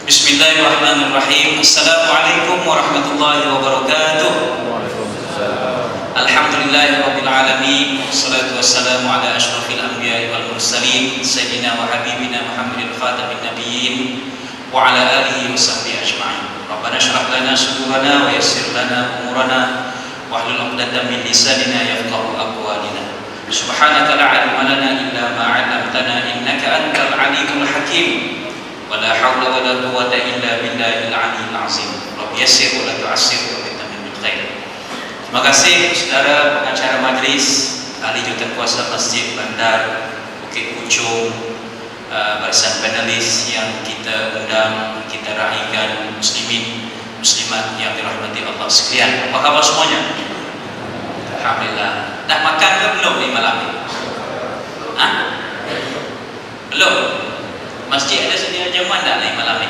Bismillahirrahmanirrahim. Assalamualaikum warahmatullahi wabarakatuh. Alhamdulillahirabbil alamin. Wassalatu wassalamu ala asyrafil anbiya'i wal mursalin sayyidina wa habibina Muhammadin khatamin nabiyyin wa ala alihi wa sahbihi ajma'in. Rabbana shrah lana sudurana wa yassir lana umurana wahlul 'uqdatam min lisanina yafqahu aqwalina. Subhanaka la 'ilma lana illa ma 'allamtana innaka antal 'alimul hakim. Wala haula wala quwwata illa billahil aliyyil azim. Rabbi yassir wa la tu'assir wa bitamim bil khair. Terima kasih saudara pengacara majlis, ahli jurukuasa Masjid Bandar Bukit Pucung, barisan panelis yang kita undang, kita raikan, muslimin muslimat yang dirahmati Allah sekalian. Apa khabar semuanya? Alhamdulillah. Dah makan ke belum ni malam ni? Belum. Masjid ada sedia jamuan tak ni malam ni?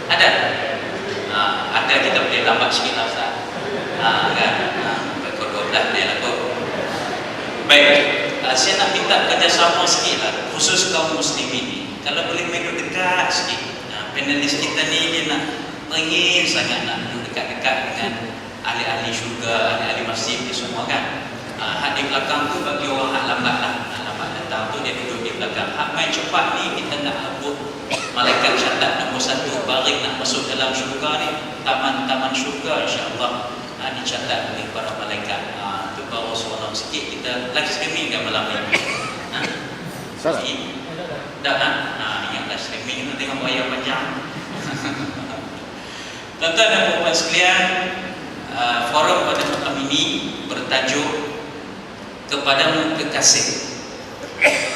Ada? Ada, kita boleh lambat sikit lah Ustaz. Kan? Pukul 12 ni lah kot. Baik, saya nak minta kerjasama sikit lah, khusus kaum muslimin ni. Kalau boleh duduk dekat sikit. Panelis kita ni dia nak ingin sangat nak duduk dekat-dekat dengan ahli-ahli syurga, ahli-ahli masjid ni semua kan. Hak di belakang tu bagi orang hak lambat lah. Lambat datang tu dia duduk di belakang. Hak main cepat ni kita nak abut malaikat catat nombor 1 baring nak masuk dalam syurga ni, taman-taman syurga insya-Allah dicatat oleh para malaikat. Tu baru seronok sikit kita live streaming kan malam ni. Salah. Dah yang live streaming tu tengok wayang panjang. Tuan-tuan dan puan sekalian, forum pada malam ini bertajuk Kepadamu Kekasih,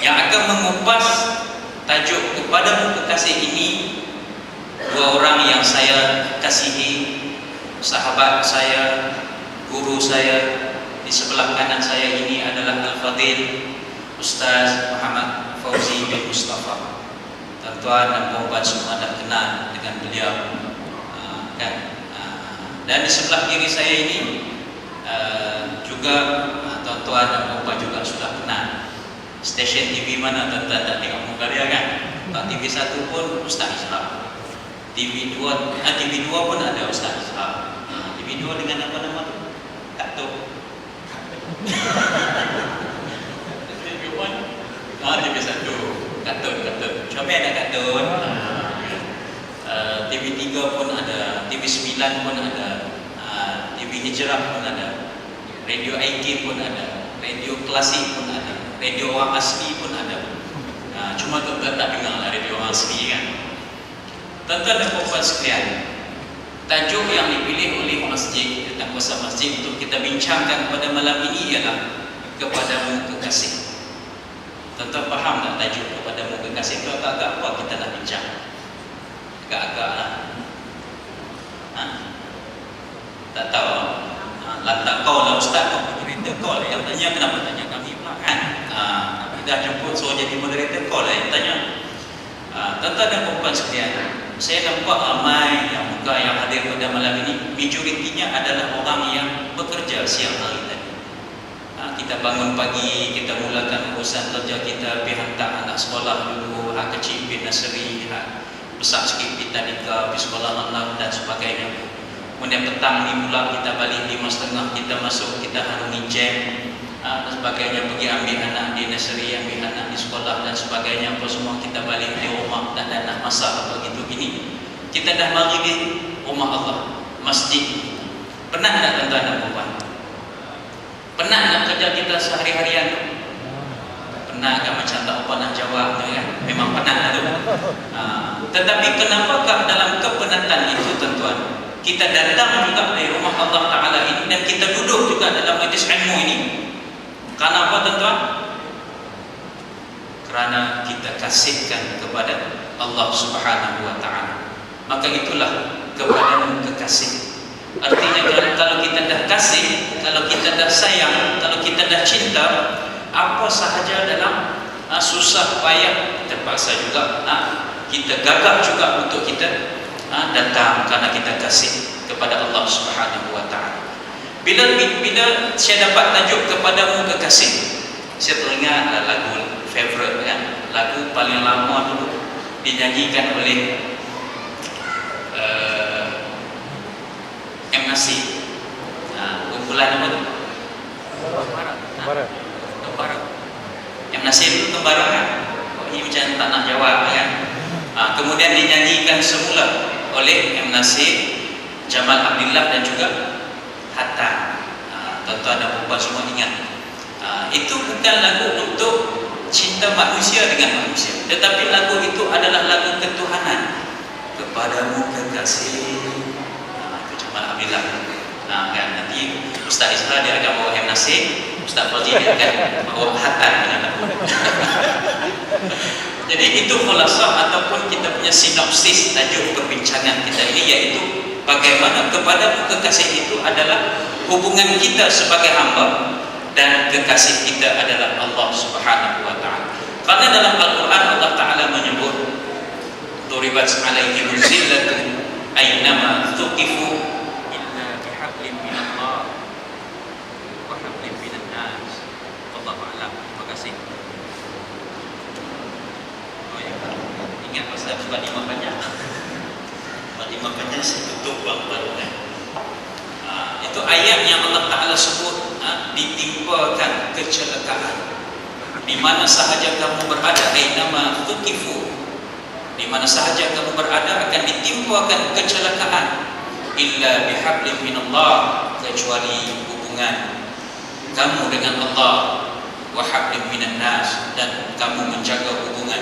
yang akan mengupas tajuk Kepadamu Kekasih ini. Dua orang yang saya kasihi, sahabat saya, guru saya di sebelah kanan saya ini adalah Al-Fadhil Ustaz Muhammad Fauzi bin Mustafa. Tuan-tuan dan puan semua dah kenal dengan beliau, kan? Dan di sebelah kiri saya ini juga tuan-tuan dan puan juga sudah kenal. Stesen TV mana tuan-tuan tak tengok muka dia kan? Tak, TV 1 pun Ustaz Ishaq, TV 2 pun ada Ustaz Ishaq. TV 2 dengan apa nama tu? Katuk. TV 1 TV 1 Katun. Comel ada Katun. TV 3 pun ada, TV 9 pun ada, TV Hijrah pun ada, Radio IK pun ada, radio klasik pun ada, radio orang asli pun ada. Cuma tuan-tuan tak dengar lah radio orang asli kan. Tuan-tuan dan puan sekalian, tajuk yang dipilih oleh masjid, tentang kuasa masjid untuk kita bincangkan pada malam ini ialah Kepadamu Kekasih. Tuan-tuan faham tak tajuk Kepadamu Kekasih itu agak-agak apa kita nak bincang? Agak-agak lah. Tak tahu. Lantak kau lah Ustaz, kau moderator kau lah yang tanya. Kenapa tanya kami pula kan? Kami dah jemput suruh jadi moderator kau lah yang tanya. Tuan-tuan dan puan sekalian, saya nampak ramai yang muka yang hadir pada malam ini, majoritinya adalah orang yang bekerja siang hari tadi. Kita bangun pagi, kita mulakan urusan kerja kita, pergi hantar anak sekolah dulu, hak kecil pergi nursery, hak besar sikit pergi tadika, pergi sekolah malam dan sebagainya. Kemudian petang ni pula kita balik 5.30, kita masuk, kita harungi jam dan sebagainya, pergi ambil anak di nursery, ambil anak di sekolah dan sebagainya. Apa semua kita balik di rumah dan nak masak apa gitu gini. Kita dah mari di rumah Allah, masjid. Pernah tak tuan-tuan dan puan? Pernah nak kerja kita sehari-harian? Pernah kan? Macam tak pernah jawab kan? Memang pernah tu. Tetapi kenapakah dalam kepenatan itu tuan-tuan, kita datang juga dari rumah Allah Ta'ala ini dan kita duduk juga dalam majlis ilmu ini? Kerana apa tuan-tuan? Kerana kita kasihkan kepada Allah Subhanahu Wa Ta'ala. Maka itulah Kepadamu Kekasih. Artinya kalau kita dah kasih, kalau kita dah sayang, kalau kita dah cinta, apa sahaja dalam susah payah, terpaksa juga kita gagah juga untuk kita datang kerana kita kasih kepada Allah Subhanahu Wa Ta'ala. Bila saya dapat tajuk Kepadamu Kekasih, saya teringat lagu favorite kan, lagu paling lama dulu dinyanyikan oleh M. Nasir. Kumpulan apa tu? Tembara. M. Nasir itu tembara kan? Ini macam tak nak jawab kan? Kemudian dinyanyikan semula oleh M. Nasir, Jamal Abdillah dan juga Hatta. Tuan-tuan dan puan semua ingat. Itu bukan lagu untuk cinta manusia dengan manusia, tetapi lagu itu adalah lagu ketuhanan. Kepadamu kekasih. Itu Jamal Abdillah. Kan nanti Ustaz Isra dia akan bawa M. Nasir, Ustaz Fauzi dia akan bawa Hatta dengan lagu. Jadi itu khulasah ataupun kita punya sinopsis tajuk perbincangan kita ini, yaitu bagaimana kepadamu kekasih itu adalah hubungan kita sebagai hamba dan kekasih kita adalah Allah Subhanahu wa taala. Karena dalam Al-Qur'an Allah Taala menyebut duribat alaihim zillatun aynama tuqifu illa bihablin minallah wa hablin minan nas. Wallahu a'lam. Terima kasih. Ingat pasal sebab lima banyak. Lima banyak saya tutup baru kan. Itu ayat yang Allah Ta'ala sebut ditimpakan kecelakaan di mana sahaja kamu berada, ainama tuqifu, di mana sahaja kamu berada akan ditimpakan kecelakaan, illa bihablin minallah, kecuali hubungan kamu dengan Allah, wa hablin minan nas, dan kamu menjaga hubungan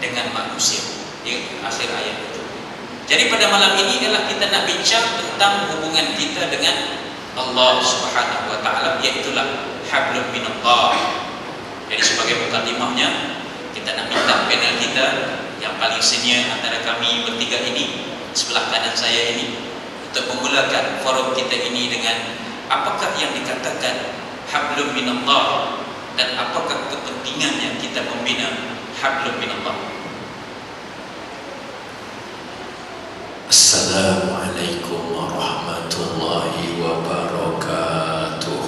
dengan manusia. Di akhir ayat itu. Jadi pada malam ini ialah kita nak bincang tentang hubungan kita dengan Allah Subhanahu wa taala, iaitulah hablum minallah. Jadi sebagai mukadimahnya, kita nak minta panel kita yang paling senior antara kami bertiga ini, sebelah kanan saya ini, untuk memulakan forum kita ini dengan apakah yang dikatakan hablum minallah dan apakah kepentingannya kita membina hablum minallah. Assalamualaikum warahmatullahi wabarakatuh.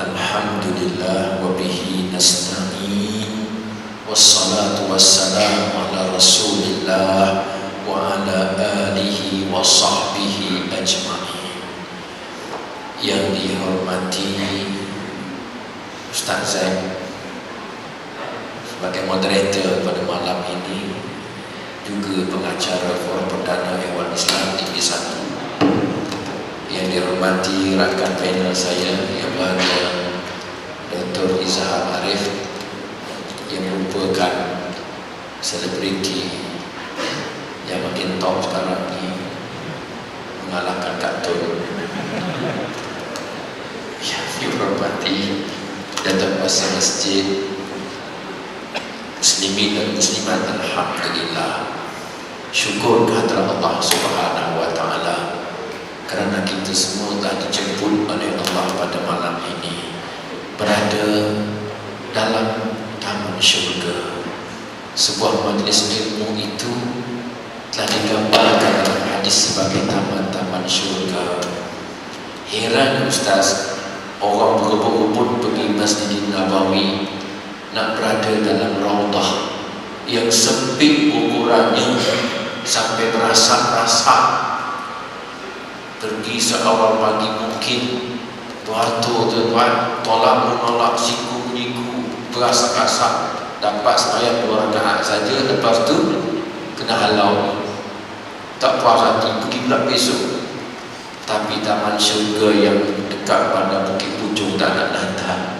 Alhamdulillah wa bihi nasta'in, wassalatu wassalamu ala rasulillah wa ala alihi wa sahbihi ajma'in. Yang dihormati Ustaz Zaid sebagai moderator pada malam ini, juga pengacara Forum Perdana Ehwal Islam Tinggi 1. Yang dihormati rakan panel saya yang berada Dr. Izhar Arif, yang merupakan selebriti yang makin top sekarang ini, mengalahkan Kak Tun. Yang dihormati Datuk Pasar Masjid Muslimin dan Muslimat, alhamdulillah, syukur kehadirat Allah Subhanahu wa taala kerana kita semua telah dijemput oleh Allah pada malam ini berada dalam taman syurga. Sebuah majlis ilmu itu telah digambarkan dalam hadis sebagai taman-taman syurga. Heran Ustaz, orang berebut-rebut pergi Masjid Nabawi nak berada dalam raudah yang sempit ukurannya sampai berasak-rasak, pergi seawal pagi mungkin, tuan-tuan tolak menolak, siku menyiku, berasak-rasak, dapat sembahyang 2 rakaat saja, lepas tu kena halau, tak puas hati, pergi pula besok. Tapi taman syurga yang dekat pada Bukit Pucung tak nak datang.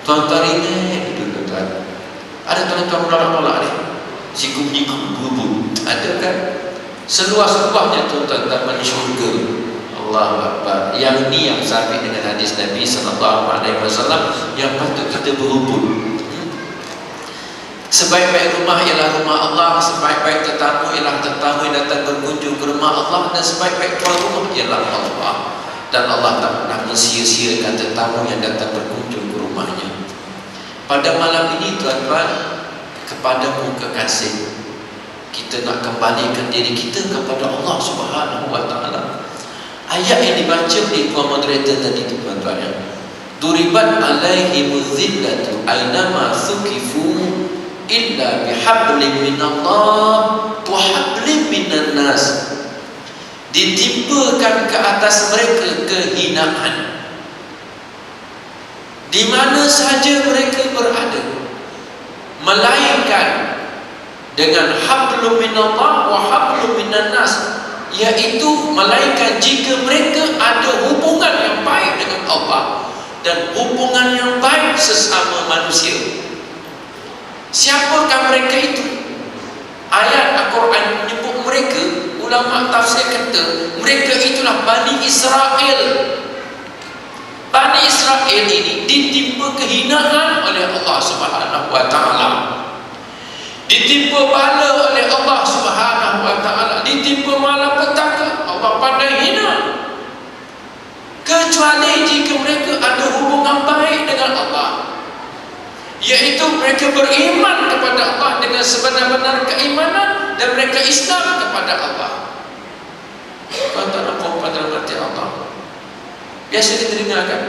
Tuan-tuan ini tuan-tuan, ada tuan-tuan menolak-nolak ni, siku menyiku berebut, ada kan? Seluas-luasnya tuan-tuan taman syurga. Allahu Akbar. Yang ni yang sabit dengan hadis Nabi SAW, yang patut kita berebut. Sebaik-baik rumah ialah rumah Allah, sebaik-baik tetamu ialah tetamu yang datang berkunjung ke rumah Allah, dan sebaik-baik tuan rumah ialah Allah. Dan Allah tak pernah mensia-siakan tetamu yang datang berkunjung ke rumahnya. Pada malam ini tuan-tuan, kepadamu kekasih, kita nak kembalikan diri kita kepada Allah Subhanahu wa taala. Ayat yang dibaca oleh tuan moderator tadi tu tuan-tuan, duribat alaihim zillatu ainama thuqifu, illa bihablin minallah wa hablin minan nas. Ditimpakan ke atas mereka kehinaan di mana sahaja mereka berada, melainkan dengan hablum minallah wa hablum minan nas, iaitu melainkan jika mereka ada hubungan yang baik dengan Allah dan hubungan yang baik sesama manusia. Siapakah mereka itu? Ayat Al-Quran menyebut mereka, ulama tafsir kata mereka itulah Bani Israel. Bani Israel ini ditimpa kehinaan oleh Allah Subhanahu wa taala, ditimpa bala oleh Allah Subhanahu wa taala, ditimpa malapetaka, Allah pandai hina. Kecuali jika mereka ada hubungan baik dengan Allah, iaitu mereka beriman kepada Allah dengan sebenar-benar keimanan dan mereka Islam kepada Allah. Tuan-tuan dan puan-puan dalam hati Allah, biasa kita dengarkan,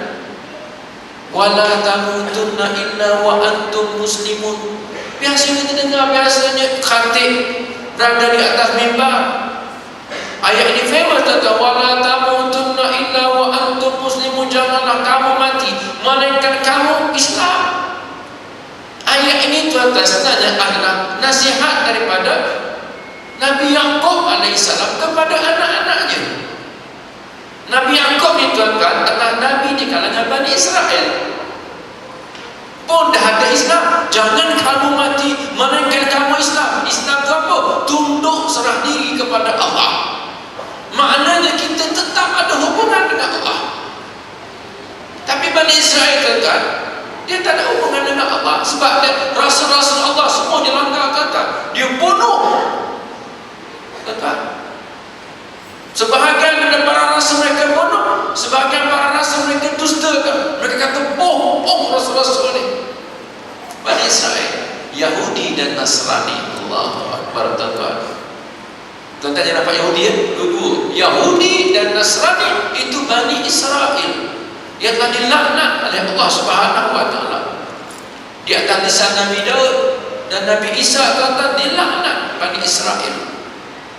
wala tamutunna illa wa antum muslimun. Biasa kita dengar, biasanya khatib berada di atas mimbar. Ayat ini famous, tuan-tuan, wala tamutunna illa wa antum muslimun, janganlah kamu mati melainkan kamu Islam. Ayat ini tuan-tuan sebenarnya adalah nasihat daripada Nabi Yaqub alaihissalam kepada anak-anaknya. Nabi Yaqub ni tuan-tuan adalah Nabi di kalangan Bani Israel, pun dah ada Islam. Jangan kamu mati melainkan kamu Islam. Islam itu apa? Tunduk serah diri kepada Allah. Maknanya kita tetap ada hubungan dengan Allah. Tapi Bani Israel tuan-tuan, dia tak ada hubungan dengan Allah. Sebab dia, rasul-rasul Allah semua dilanggar kata, dia bunuh tuan-tuan. Sebahagian daripada para rasul mereka bunuh, sebahagian para rasul mereka dustakan. Mereka kata bohong rasul-rasul ni. Bani Israel, Yahudi dan Nasrani. Allahu Akbar tuan-tuan. Tuan-tuan yang nampak Yahudi ya? Dua. Yahudi dan Nasrani itu Bani Israel yang telah dilaknat oleh Allah Subhanahu wa taala. Di atas lisan Nabi Daud dan Nabi Isa, tuan-tuan, dilaknat Bani Israel.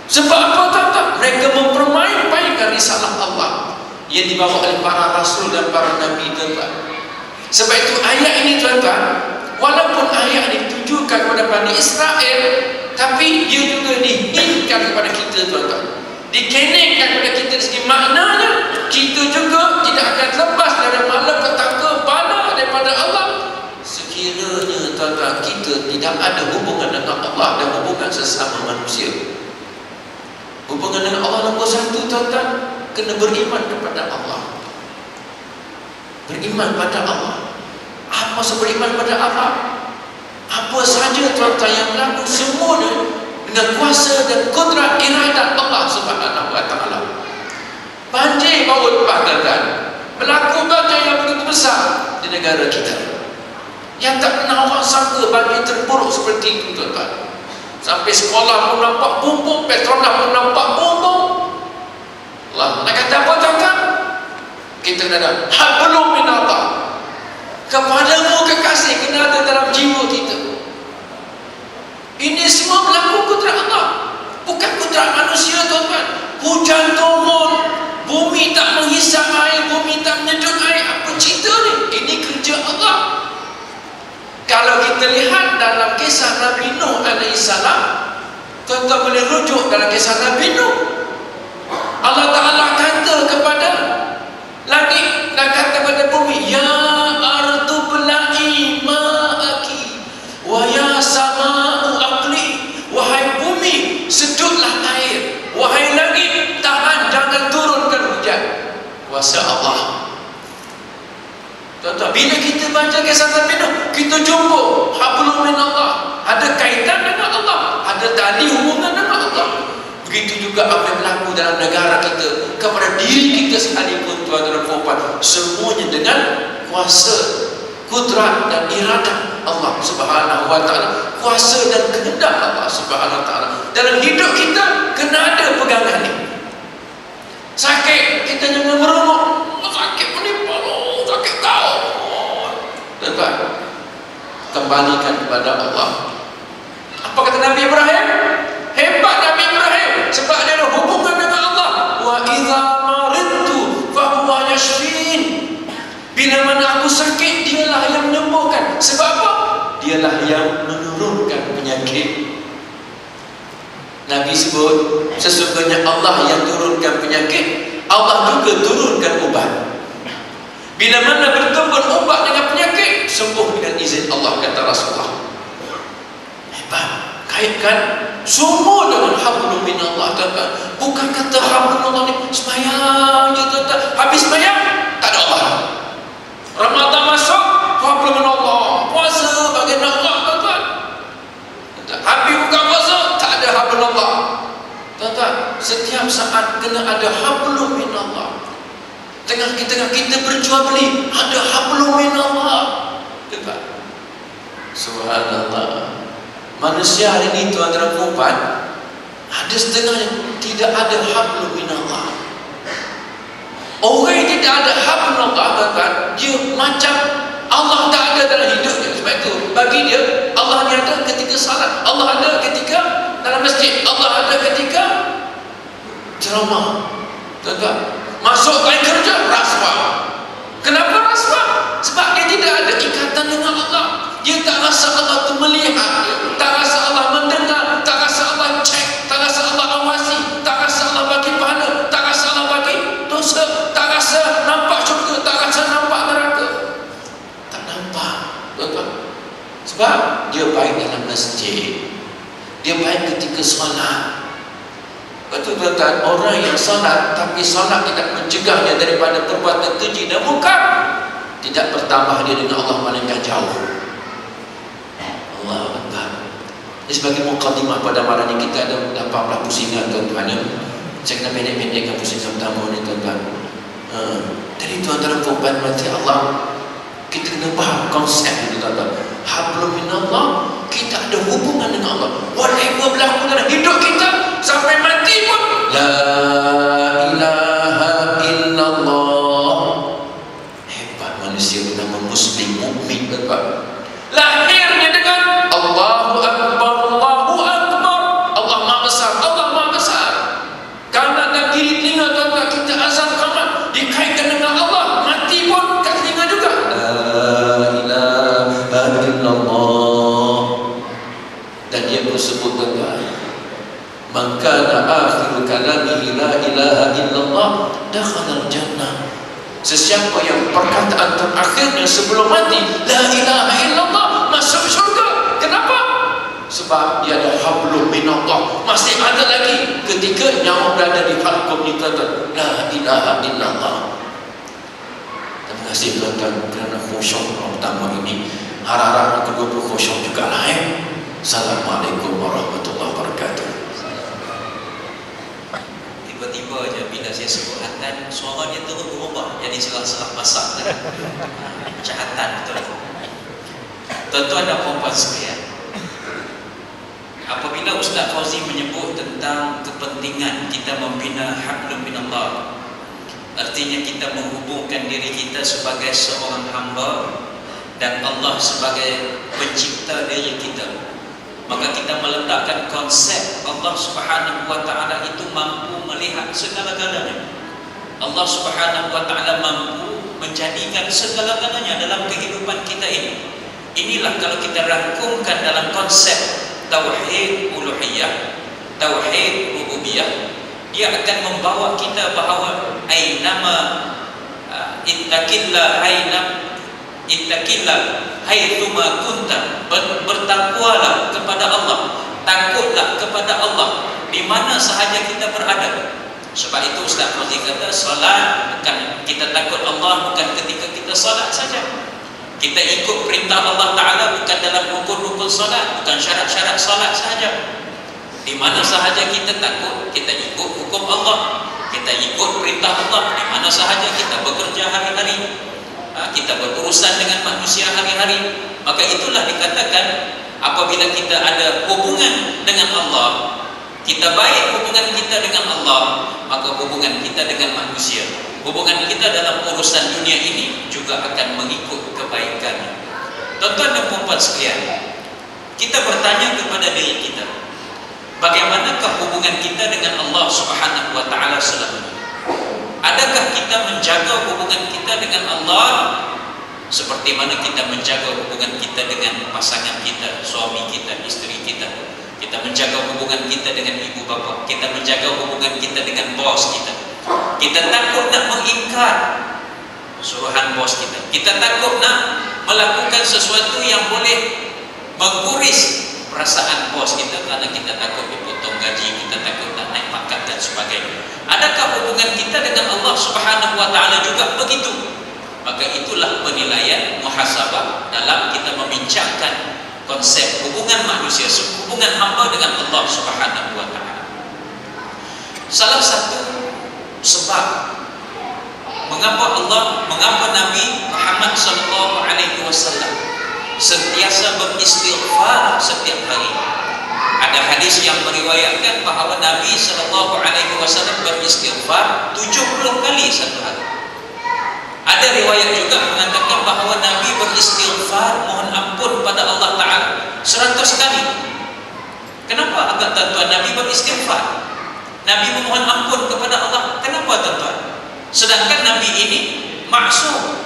Sebab apa tuan-tuan? Mereka mempermain-mainkan risalah Allah yang dibawa oleh para rasul dan para nabi tuan-tuan. Sebab itu ayat ini tuan-tuan, walaupun ayat ini ditujukan kepada Bani Israel, tapi dia juga dihinkan kepada kita tuan-tuan, dikenekkan kepada kita di segi maknanya kita juga tidak akan lepas dari malapetaka bala daripada Allah sekiranya tuan-tuan kita tidak ada hubungan dengan Allah dan hubungan sesama manusia. Hubungan dengan Allah nombor satu tuan-tuan, kena beriman kepada Allah. Beriman pada Allah. Apa beriman pada Allah? Apa saja tuan-tuan yang berlaku semuanya dengan kuasa dan kudrat iradat Allah Subhanahu wa taala. Banjir bau lepas tuan-tuan, berlaku banjir yang begitu besar di negara kita, yang tak pernah orang sangka banjir terburuk seperti itu tuan-tuan. Sampai sekolah pun nampak bumbung, Petronas pun nampak bumbung. Allah nak kata apa tuan-tuan? Kita kena hablum minallah, kepadamu kekasih kena ada dalam jiwa kita. Ini semua berlaku kudrat Allah, bukan kudrat manusia tuan-tuan. Hujan turun, bumi tak menghisap air, bumi tak menyedut air, apa cerita ni? Ini kerja Allah. Kalau kita lihat dalam kisah Nabi Nuh alaihissalam, tuan-tuan boleh rujuk dalam kisah Nabi Nuh. Allah Ta'ala kata kepada langit dan kata kepada bumi, ya ardu bela'i ma'aki wa ya sama'u aqli. Wahai bumi, sedutlah air. Wahai langit, tahan, jangan turunkan hujan. Kuasa Allah. Tuan-tuan, bila kita baca kisah Nabi Nuh, kita jumpa hablum minallah, ada kaitan dengan Allah, ada tali hubungan dengan Allah. Begitu juga apa yang berlaku dalam negara kita, kepada diri kita sekalipun tuan-tuan dan puan-puan, semuanya dengan kuasa, kudrat dan iradah Allah Subhanahu wa taala, kuasa dan kehendak Allah Subhanahu wa taala. Dalam hidup kita kena ada pegangan ni. Sakit, kita jangan merungut, sakit menimpa, sakit kau. Tuan-tuan, kembalikan kepada Allah. mana aku sakit, dialah yang menyembuhkan. Sebab apa? Dialah yang menurunkan penyakit. Nabi sebut, sesungguhnya Allah yang turunkan penyakit, Allah juga turunkan ubat. Bila mana bertemu ubat dengan penyakit, sembuh dengan izin Allah, kata Rasulullah. Hebat. Kaitkan semua dengan hablum minallah, tuan-tuan. Bukan kata hablum Allah ni sembahyang je, tuan-tuan. Habis sembahyang tak ada Allah. Ramadan masuk, hablum minallah. Puasa bagi Allah, tuan-tuan. Habis buka puasa, tak ada hablum Allah. Tuan-tuan, setiap saat kena ada hablum minallah. Tengah-tengah kita berjual beli, ada hablum minallah. Tuan-tuan, subhanallah. Manusia hari ini, tuan-tuan dan puan, ada setengahnya tidak ada hablum minallah. Orang yang tidak ada hablum minallah, tuan-tuan, dia macam Allah tak ada dalam hidupnya. Sebab itu bagi dia, Allah ni ada ketika salat, Allah ada ketika dalam masjid, Allah ada ketika ceramah. Tuan-tuan, masuk kain kerja, rasuah. Kenapa rasuah? Sebab dia tidak ada ikatan dengan Allah. Dia tak rasa Allah tu melihat dia, tak rasa Allah mendengar, tak rasa Allah cek, tak rasa Allah awasi, tak rasa Allah bagi pahala, tak rasa Allah bagi dosa, tak rasa nampak syurga, tak rasa nampak neraka. Tak nampak, tuan-tuan. Sebab dia baik dalam masjid, dia baik ketika solat. Betul, tuan-tuan, orang yang solat tapi solat tidak mencegahnya daripada perbuatan keji dan munkar, tidak bertambah dia dengan Allah, melainkan jauh. Allah Akbar. Ini sebagai mukadimah pada malam ini, kita ada 18 pusingan, tuan-tuan. Saya kena pendek-pendekkan pusingan pertama ni, tuan-tuan. Jadi tuan-tuan puan mati Allah, kita kena faham konsep itu, tuan-tuan. Hablum minallah, kita ada hubungan dengan Allah. Whatever berlaku dalam hidup kita sampai mati pun, la ilaha illallah. Hebat manusia bernama Muslim, mukmin, tuan-tuan. Lahirnya dengan Allahu Akbar, Allahu Akbar, Allah Maha Besar, Allah Maha Besar. Karena dan diri telinga, tuan-tuan, kita azan qamat dikaitkan dengan Allah, mati pun kat telinga juga. La ilaha illallah. Dan dia bersebut, tuan-tuan, man kana akhiru kalamihi la ilaha illallah dakhala al-jannah. Sesiapa yang perkataan terakhirnya sebelum mati la ilaha illallah, masuk syurga. Kenapa? Sebab dia ada hablum minallah. Masih ada lagi ketika nyawa berada di halqum ni, tuan-tuan, la ilaha illallah. Terima kasih, tuan-tuan, kerana khusyuk pertama ini. Harap-harap kedua pun khusyuk juga lah. Assalamualaikum warahmatullahi wabarakatuh. Tiba-tiba je bila saya sebut hatan, suara dia terus berubah jadi selah-selah masak. Macam hatan, betul. Tuan-tuan dan puan-puan sekalian, apabila Ustaz Fauzi menyebut tentang kepentingan kita membina hablum minallah, artinya kita menghubungkan diri kita sebagai seorang hamba dan Allah sebagai pencipta diri kita. Maka kita meletakkan konsep Allah Subhanahu wa ta'ala itu mampu melihat segala-galanya. Allah Subhanahu wa ta'ala mampu menjadikan segala-galanya dalam kehidupan kita ini. Inilah kalau kita rangkumkan dalam konsep tauhid uluhiyah, tauhid rububiyah, dia akan membawa kita bahawa ainama ittaqillah haitsuma kunta, bertakwalah kepada Allah, takutlah kepada Allah di mana sahaja kita berada. Sebab itu Ustaz Fauzi kata, salat bukan kita takut Allah bukan ketika kita salat saja. Kita ikut perintah Allah Ta'ala bukan dalam rukun-rukun salat, bukan syarat-syarat salat saja. Di mana sahaja kita takut, kita ikut hukum Allah, kita ikut perintah Allah. Di mana sahaja kita bekerja hari-hari, kita berurusan dengan manusia hari-hari, maka itulah dikatakan apabila kita ada hubungan dengan Allah, kita baik hubungan kita dengan Allah, maka hubungan kita dengan manusia, hubungan kita dalam urusan dunia ini juga akan mengikut kebaikan. Tuan-tuan dan puan-puan sekalian, kita bertanya kepada diri kita, bagaimanakah hubungan kita dengan Allah Subhanahu wa ta'ala selamanya? Adakah kita menjaga hubungan kita dengan Allah Seperti mana kita menjaga hubungan kita dengan pasangan kita, suami kita, isteri kita. Kita menjaga hubungan kita dengan ibu bapa. Kita menjaga hubungan kita dengan bos kita. Kita takut nak mengingkar suruhan bos kita. Kita takut nak melakukan sesuatu yang boleh mengguris perasaan bos kita kerana kita takut dipotong gaji, kita takut nak naik pangkat dan sebagainya. Adakah hubungan kita dengan Allah Subhanahu wa taala juga begitu? Maka itulah penilaian muhasabah dalam kita membincangkan konsep hubungan manusia, hubungan hamba dengan Allah Subhanahu wa taala. Salah satu sebab mengapa Nabi Muhammad sallallahu alaihi wasallam sentiasa beristighfar setiap hari. Ada hadis yang meriwayatkan bahawa Nabi sallallahu alaihi wasallam beristighfar 70 kali satu hari. Ada riwayat juga mengatakan bahawa Nabi beristighfar mohon ampun pada Allah Ta'ala 100 kali. Kenapa agak tuan-tuan Nabi beristighfar? Nabi memohon ampun kepada Allah. Kenapa tuan-tuan? Sedangkan Nabi ini maksum,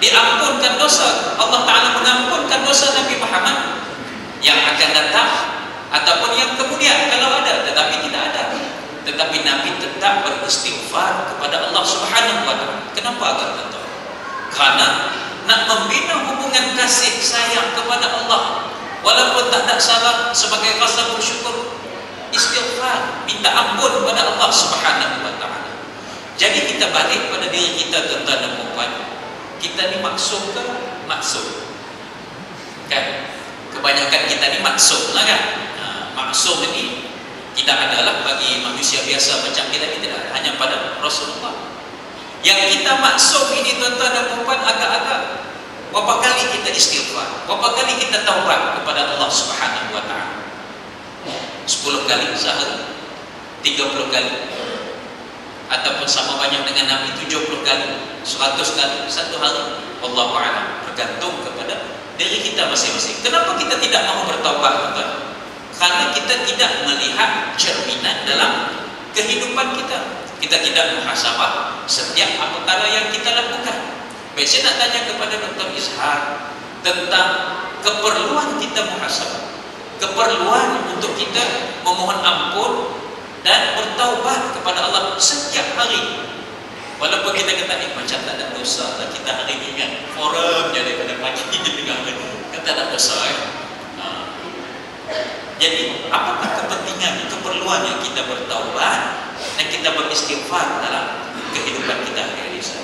diampunkan dosa. Allah Ta'ala mengampunkan dosa Nabi Muhammad yang akan datang ataupun yang kemudian kalau ada, tetapi tidak ada. Tetapi Nabi tetap beristighfar kepada Allah Subhanahu wa taala. Kenapa agak tuan-tuan? Kerana nak membina hubungan kasih sayang kepada Allah, walaupun tak ada salah, sebagai rasa bersyukur, istighfar, minta ampun kepada Allah Subhanahu wa taala. Jadi kita balik pada diri kita tuan-tuan dan puan. Kita ni maksum ke? Maksum. Kan? Kebanyakan kita ni maksum lah kan? Maksum ini tidak adalah bagi manusia biasa macam kita ni, tidak hanya pada Rasulullah. Yang kita maksum ini tuan-tuan dan puan, agak-agak berapa kali kita istighfar, berapa kali kita taubat kepada Allah Subhanahu wa taala? 10 kali sehari, 30 kali, ataupun sama banyak dengan Nabi 70 kali, 100 kali satu hari. Wallahu a'lam, bergantung kepada diri kita masing-masing. Kenapa kita tidak mahu bertaubat tuan-tuan? Karena kita tidak melihat cerminan dalam kehidupan kita. Kita tidak muhasabah setiap perkara yang kita lakukan. Baik, saya nak tanya kepada Dr. Izhar tentang keperluan kita muhasabah, keperluan untuk kita memohon ampun dan bertaubat kepada Allah setiap hari. Walaupun kita kata macam tak ada dosa lah kita hari ni kan, forum je daripada pagi dia dengar kan, tak ada dosa Jadi apakah kepentingan, keperluannya kita bertaubat dan kita beristighfar dalam kehidupan kita hari-hari ini?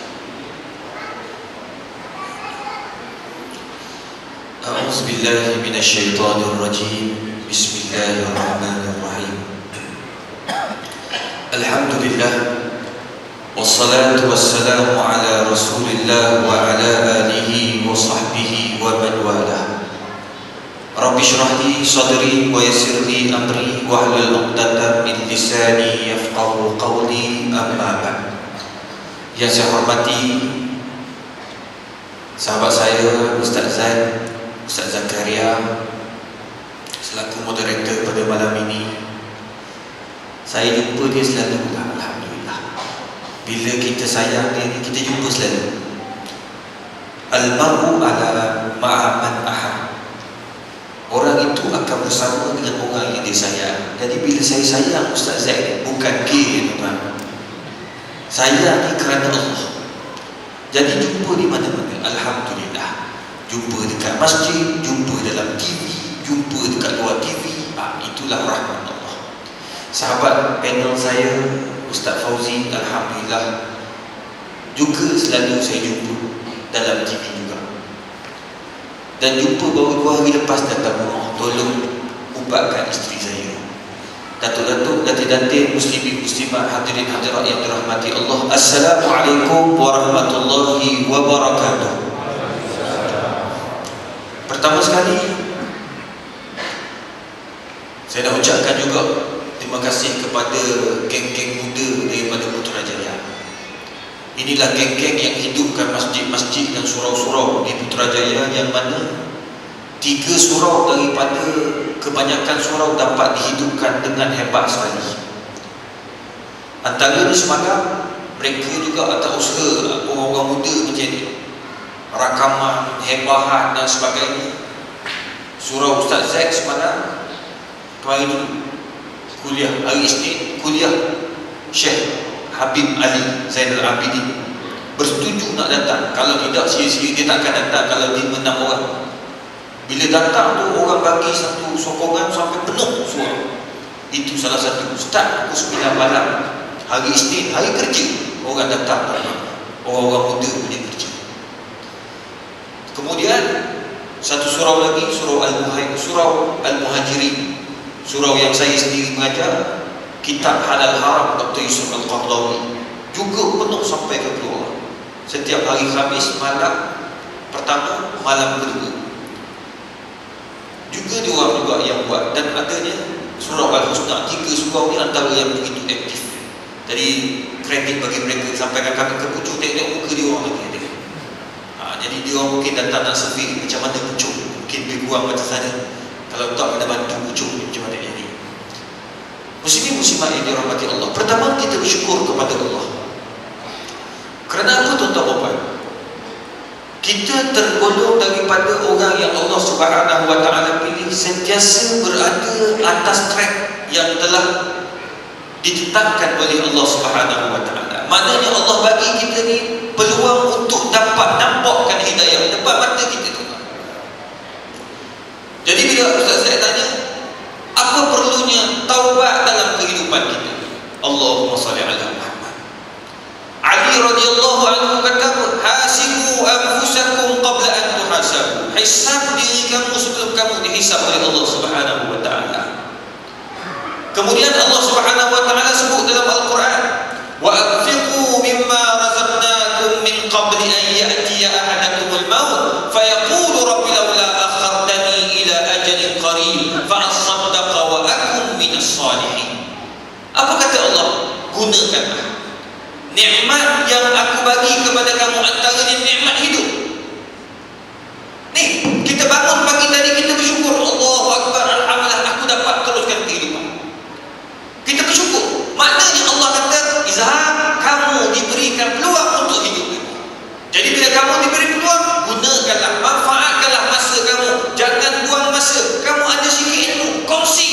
A'udzu billahi minasyaitonir rajim. Bismillahirrahmanirrahim. Alhamdulillah wassalatu wassalamu ala Rasulillah wa ala alihi wa sahbihi wa man walah. Rabbi shrah li sadri wa yassir li amri wahlul 'uqdatam min lisani yafqahu qawli, amma ba'd. Yang saya hormati sahabat saya Ustaz Zaid, Ustaz Zakaria selaku moderator pada malam ini. Saya jumpa dia selalu, alhamdulillah. Bila kita sayang dia, kita jumpa selalu. Al-mar'u ala ma'aman ahad. Orang itu akan bersama dengan orang yang dia sayang. Jadi bila saya sayang Ustaz Zaid, bukan gay tuan-tuan. Sayang ni kerana Allah. Jadi jumpa di mana-mana, alhamdulillah. Jumpa dekat masjid, jumpa dalam TV, jumpa dekat luar TV. Itulah rahmat Allah. Sahabat panel saya Ustaz Fauzi, alhamdulillah, juga selalu saya jumpa dalam TV juga. Dan jumpa baru 2 hari lepas datang rumah, tolong ubatkan isteri saya. Datuk-datuk, datin-datin, muslimin, muslimat, hadirin hadirat yang dirahmati Allah, Assalamualaikum warahmatullahi wabarakatuh. Pertama sekali, saya dah ucapkan juga terima kasih kepada geng-geng muda daripada Putrajaya. Inilah geng-geng yang hidupkan masjid-masjid dan surau-surau di Putrajaya, yang mana 3 surau daripada kebanyakan surau dapat dihidupkan dengan hebat sekali. Antaranya semalam mereka juga atas usaha orang-orang muda macam ni rakaman, hebahan dan sebagainya. Surau Ustaz Zaid semalam, kemarin dulu kuliah hari Isnin, kuliah Syekh Habib Ali Zainal Abidin bersetuju nak datang. Kalau tidak, sia-sia dia tak akan datang kalau dia 6 orang. Bila datang tu, orang bagi satu sokongan sampai penuh surau. Itu salah satu. Start pukul 9 malam hari Isnin, hari kerja, orang datang, orang-orang muda punya kerja. Kemudian satu surau lagi, surau Al-Muhajirin, surau yang saya sendiri mengajar, kitab Halal Haram Dr. Yusuf Al-Qardawi, juga penuh sampai ke keluar. Setiap hari Khamis malam pertama, malam kedua juga diorang juga yang buat. Dan adanya surau Al-Husna, 3 surau ni antara yang begitu aktif. Jadi kredit bagi mereka. Sampaikan kami ke Pucuk, tengok muka dia orang lagi. Jadi dia orang mungkin datang nak survey macam mana Pucuk, mungkin lebih kurang macam sana. Kalau tak kena bantu Pucuk ni macam mana jadi. Muslimin muslimat yang dirahmati Allah, pertama kita bersyukur kepada Allah. Kerana apa tuan-tuan puan? Kita tergolong daripada orang yang Allah Subhanahu wa taala pilih sentiasa berada atas track yang telah ditetapkan oleh Allah Subhanahu wa taala. Maknanya Allah bagi kita ni peluang untuk dapat nampakkan hidayah depan mata kita tu. Jadi bila Ustaz saya tanya, apa perlunya taubat dalam kehidupan kita? Allahumma salli ala Muhammad. Ali radhiyallahu anhu kata, hasibu anfusakum qabla an tuhasabu. Hisab diri kamu sebelum kamu dihisab oleh Allah Subhanahu wa taala. Kemudian Allah Subhanahu wa taala sebut dalam Al-Quran, wa anfiqu mimma razaqnakum min qabli an ya'tiya ahadakumul maut fayaqulu rabbi laula akhartani ila ajalin qarib fa asaddaqa wa akun minas salihin. Apa kata Allah? Gunakanlah nikmat yang aku bagi kepada kamu, antaranya nikmat hidup. Nih, kita bangun pagi tadi, kita bersyukur, Allahu Akbar, alhamdulillah aku dapat teruskan kehidupan. Kita bersyukur. Maknanya Allah kata, izhab, kamu diberikan peluang untuk hidup. Jadi bila kamu diberi peluang, gunakanlah, manfaatkanlah masa kamu. Jangan buang masa. Kamu ada sikit ilmu, kongsi.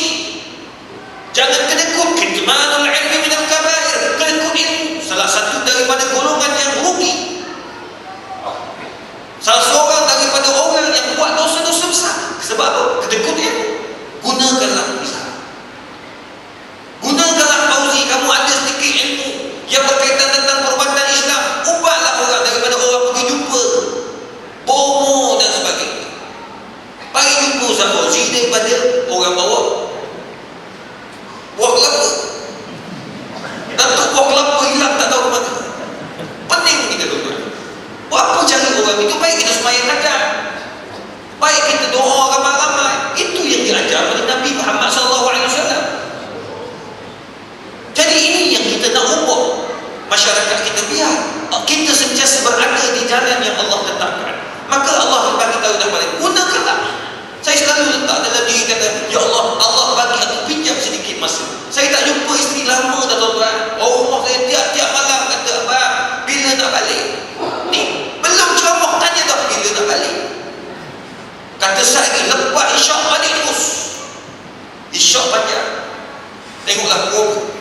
Jangan kedekut. Kitmanul ilmi minal kabair. Kedekut ilmu salah satu daripada golongan yang rugi. Salah seorang daripada orang yang buat dosa-dosa besar. Sebab apa? Kedekut ilmu. Gunakanlah izhab. Gunakanlah fauzi, kamu ada sedikit ilmu yang berkaitan tentang perubatan Islam. Ubahlah orang daripada orang pergi jumpa bomo dan sebagainya. Pergi jumpa Ustaz Fauzi daripada orang bawa buah kelapa. Datuk buah kelapa hilang tak tahu ke mana. Pening kita tuan-tuan. Buat apa cari orang itu? Baik kita sembahyang kadang, baik kita doa ramai-ramai. Itu yang diajar oleh Nabi Muhammad SAW. Jadi ini yang kita nak ubah masyarakat kita, biar kita sentiasa berada di jalan yang Allah tetapkan. Maka Allah bagi tahu dah balik, gunakanlah. Saya selalu letak dalam diri kata, ya Allah, Allah bagi aku pinjam sedikit masa. Saya tak jumpa isteri lama dah tuan-tuan. Rumah saya tiap-tiap malam kata, abang, bila nak balik? Ni belum ceramah tanya dah bila nak balik. Kata saya lepas isyak balik terus. Isyak panjang, tengoklah pukul.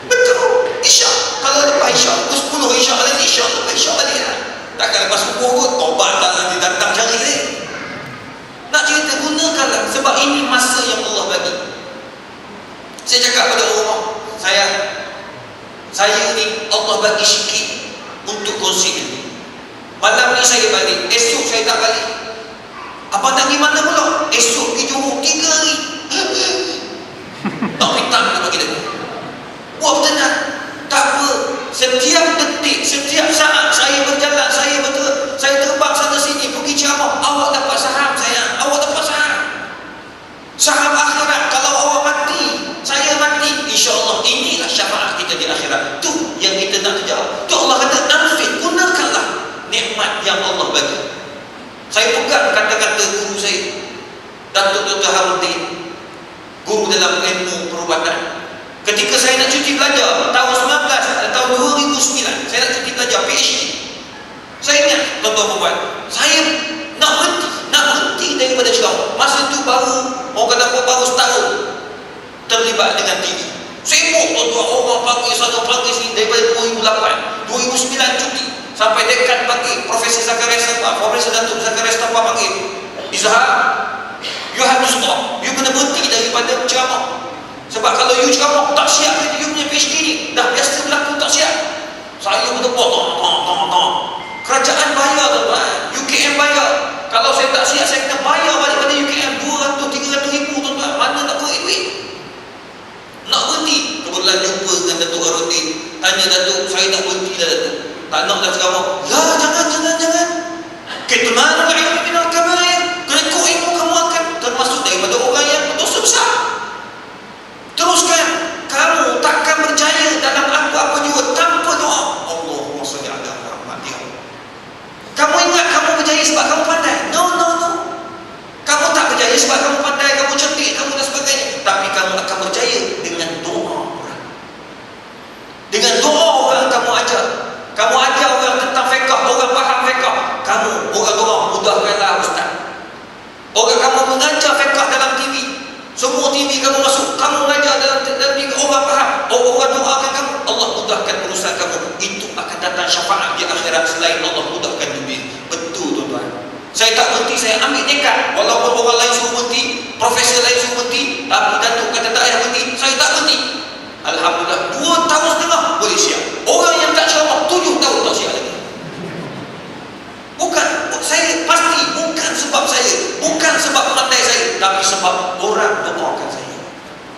Betul, isyak. Kalau lepas isyak pukul 10 isyak balik, isyak lepas isyak balik lah. Takkan lepas subuh kot tobat tak nanti datang cari ni. Nak cerita, gunakanlah. Sebab ini masa yang Allah bagi. Saya cakap pada orang saya ni Allah bagi sikit untuk kongsi ini. Malam ni saya balik, esok saya tak balik. Apa tak pergi mana pula? Esok pergi Johor 3 hari. Tak minta nak bagi dia. Buat tenang. Tak apa. Setiap detik, setiap saat saya berjalan, saya terbang sana sini, pergi ceramah, awak dapat saham saya, awak dapat saham. Saham akhirat. Kalau awak mati, saya mati, insya-Allah inilah syafaat kita di akhirat. Tu yang kita nak kejar. Tu Allah kata, anfik, gunakanlah nikmat yang Allah bagi. Saya pegang kata-kata guru saya, Datuk Dr. Harudin, guru dalam ilmu perubatan. Ketika saya nak cuti belajar tahun 2009, saya nak cuti belajar PhD. terlibat dengan TV. Sibuk tuan-tuan, orang panggil sana panggil sini daripada 2008, 2009 cuti sampai dekan panggil, Profesor Zakaria Sapa, Profesor Datuk Zakaria Sapa panggil, Izhar, you have to stop, you kena berhenti daripada ceramah. Sebab kalau you ceramah tak siap, you punya PhD ni dah biasa berlaku tak siap. Saya bertepuk, kerajaan bayar tuan-tuan, UKM bayar. Kalau saya tak siap, saya kena bayar balik pada UKM 200-300 ribu tuan-tuan. Mana nak keluar duit? Nak berhenti. Kebetulan jumpa dengan Datuk Harudin, tanya Datuk, saya nak berhenti dah Datuk, tak nak dah ceramah. Ya jangan. Kitmanul ilmi minal kabair, kerekut ilmu kamu akan termasuk daripada orang yang berdosa besar. Teruskan, kamu takkan berjaya dalam apa-apa juga tanpa doa. Allahumma salli ala Muhammad. Kamu ingat kamu berjaya sebab kamu pandai? No. Kamu tak berjaya sebab kamu pandai, kamu cerdik, kamu dan sebagainya. Tapi kamu akan berjaya dengan doa orang. Dengan doa orang kamu ajar. Kamu ajar orang tentang fiqh, orang faham fiqh. Kamu orang doa, mudahkanlah ustaz. Orang kamu mengajar fiqh dalam TV, semua TV kamu masuk, kamu mengajar dalam TV, orang faham, orang doakan kamu, Allah mudahkan urusan kamu. Itu akan datang syafaat di akhirat selain Allah mudahkan dunia. Betul tuan-tuan. Saya tak berhenti, saya ambil tekad. Walaupun orang lain suruh berhenti, profesor lain suruh berhenti, tapi Datuk kata tak payah berhenti, saya tak berhenti. Alhamdulillah 2 tahun setengah boleh siap. Orang yang tak ceramah 7 tahun tak siap lagi. Bukan, saya pasti bukan sebab saya, bukan sebab pandai saya, tapi sebab orang doakan saya.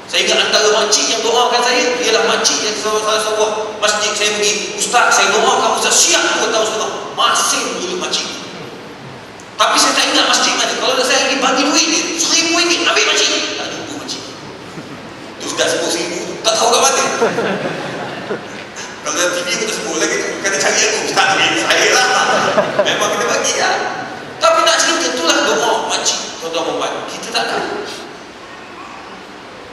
Saya ingat antara makcik yang doakan saya ialah makcik yang salah sebuah masjid saya pergi. Ustaz, saya doakan Ustaz siap 2 tahun setengah. Masih dulu makcik. Tapi saya tak ingat masjid mana. Kalau saya lagi bagi duit dia RM1,000, ambil makcik. Tak jumpa makcik. Tu dah sebut RM1,000, tak tahu kat mana. Kalau dalam TV aku dah sebut lagi, kena cari aku. Tak ambil saya lah. Memang kena bagi lah. Tapi nak cerita, itulah doa makcik. Tuan-tuan Muhammad, kita tak tahu.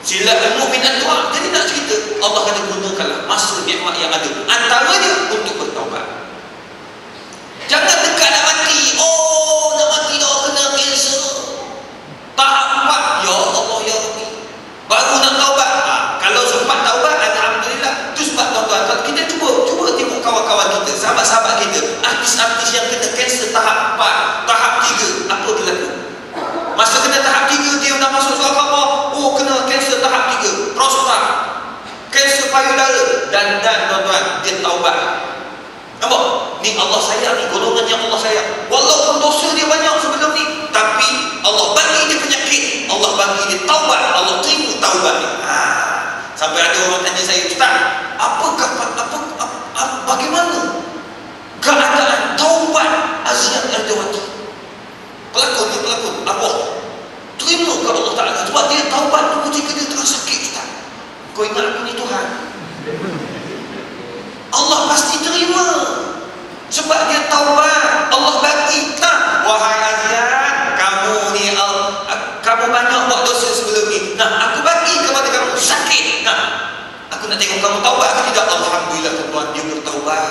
Sila al-mu'min doa. Jadi nak cerita, Allah kata gunakanlah masa nikmat yang ada, antaranya untuk bertaubat. Jangan dekat nak mati. Nak mati dah kena kanser. Tahap 4, ya Allah ya Rabbi, baru nak taubat. Kalau sempat taubat, alhamdulillah. Itu sebab tuan-tuan, kalau kita cuba tengok kawan-kawan kita, sahabat-sahabat kita, artis-artis yang kena kanser tahap 4, tahap 3, apa dia lakukan? Masa kena tahap 3, dia dah masuk surga Allah. Kena kanser tahap 3, prostat, kanser payudara, dan tuan-tuan, dia taubat. Nampak? Ni Allah sayang ni, golongan yang Allah sayang. Walaupun dosa dia banyak sebelum ni, tapi Allah bagi dia penyakit, Allah bagi dia taubat, Allah terima taubat dia. Sampai ada orang tanya saya, Ustaz, bagaimana keadaan taubat Azian Erdewati? Pelakon, arwah terima ke Allah Ta'ala sebab dia taubat tu ketika dia tengah sakit. Ustaz, kau ingat aku ni Tuhan, Allah pasti terima sebab dia taubat. Allah bagi tak, wahai Azian, kamu ni kamu banyak buat dosa sebelum ni, aku bagi kepada kamu sakit, aku nak tengok kamu taubat ke tidak. Alhamdulillah tuan-tuan, dia bertaubat.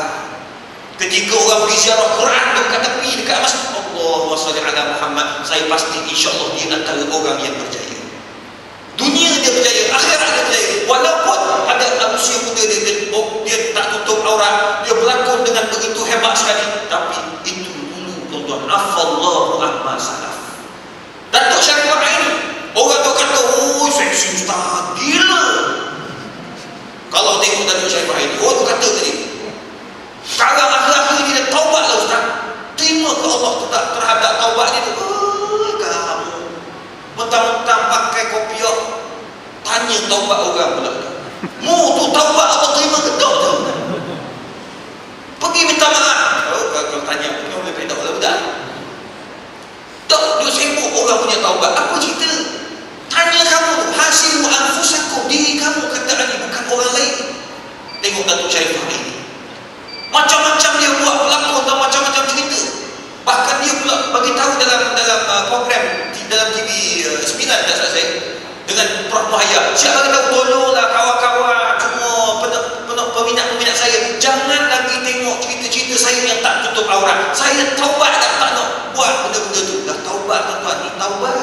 Ketika orang pergi ziarah Quran dekat tepi, dekat masjid, Allahumma salli ala Muhammad, saya pasti insya-Allah dia antara orang yang berjaya. Dunia dia berjaya, akhirat dia berjaya. Walaupun ada manusia muda dia tak tutup aurat, dia berlakon dengan begitu hebat sekali, tapi itu dulu tuan-tuan, afallahu amma salaf. Datuk Syarif ini, orang tu kata, seksi ustaz, gila. Kalau tengok Datuk Syarif ini, orang tu kata tadi, sekarang akhir-akhir ni dia taubat lah ustaz. Terima ke Allah terhadap taubat dia tu? Kamu mentang-mentang pakai kopiah, tanya taubat orang pula. Mu tu taubat Allah terima ke tak tu? Pergi minta maaf. Kalau tanya aku ni boleh pedak lah budak. Tak, dia sibuk orang punya taubat. Apa cerita? Tanya kamu tu, hasibu anfusakum, diri kamu kata ni, bukan orang lain. Tengok Datuk Syarif ini, macam-macam dia buat pelakon dan macam-macam cerita. Bahkan dia pula bagi tahu dalam program dalam TV 9 tak salah saya, dengan Prof Muhayya, siapa kata tolonglah kawan-kawan semua peminat-peminat saya, jangan lagi tengok cerita-cerita saya yang tak tutup aurat. Saya taubat dah, tak nak buat benda-benda tu. Dah taubat tuan-tuan, ni taubat.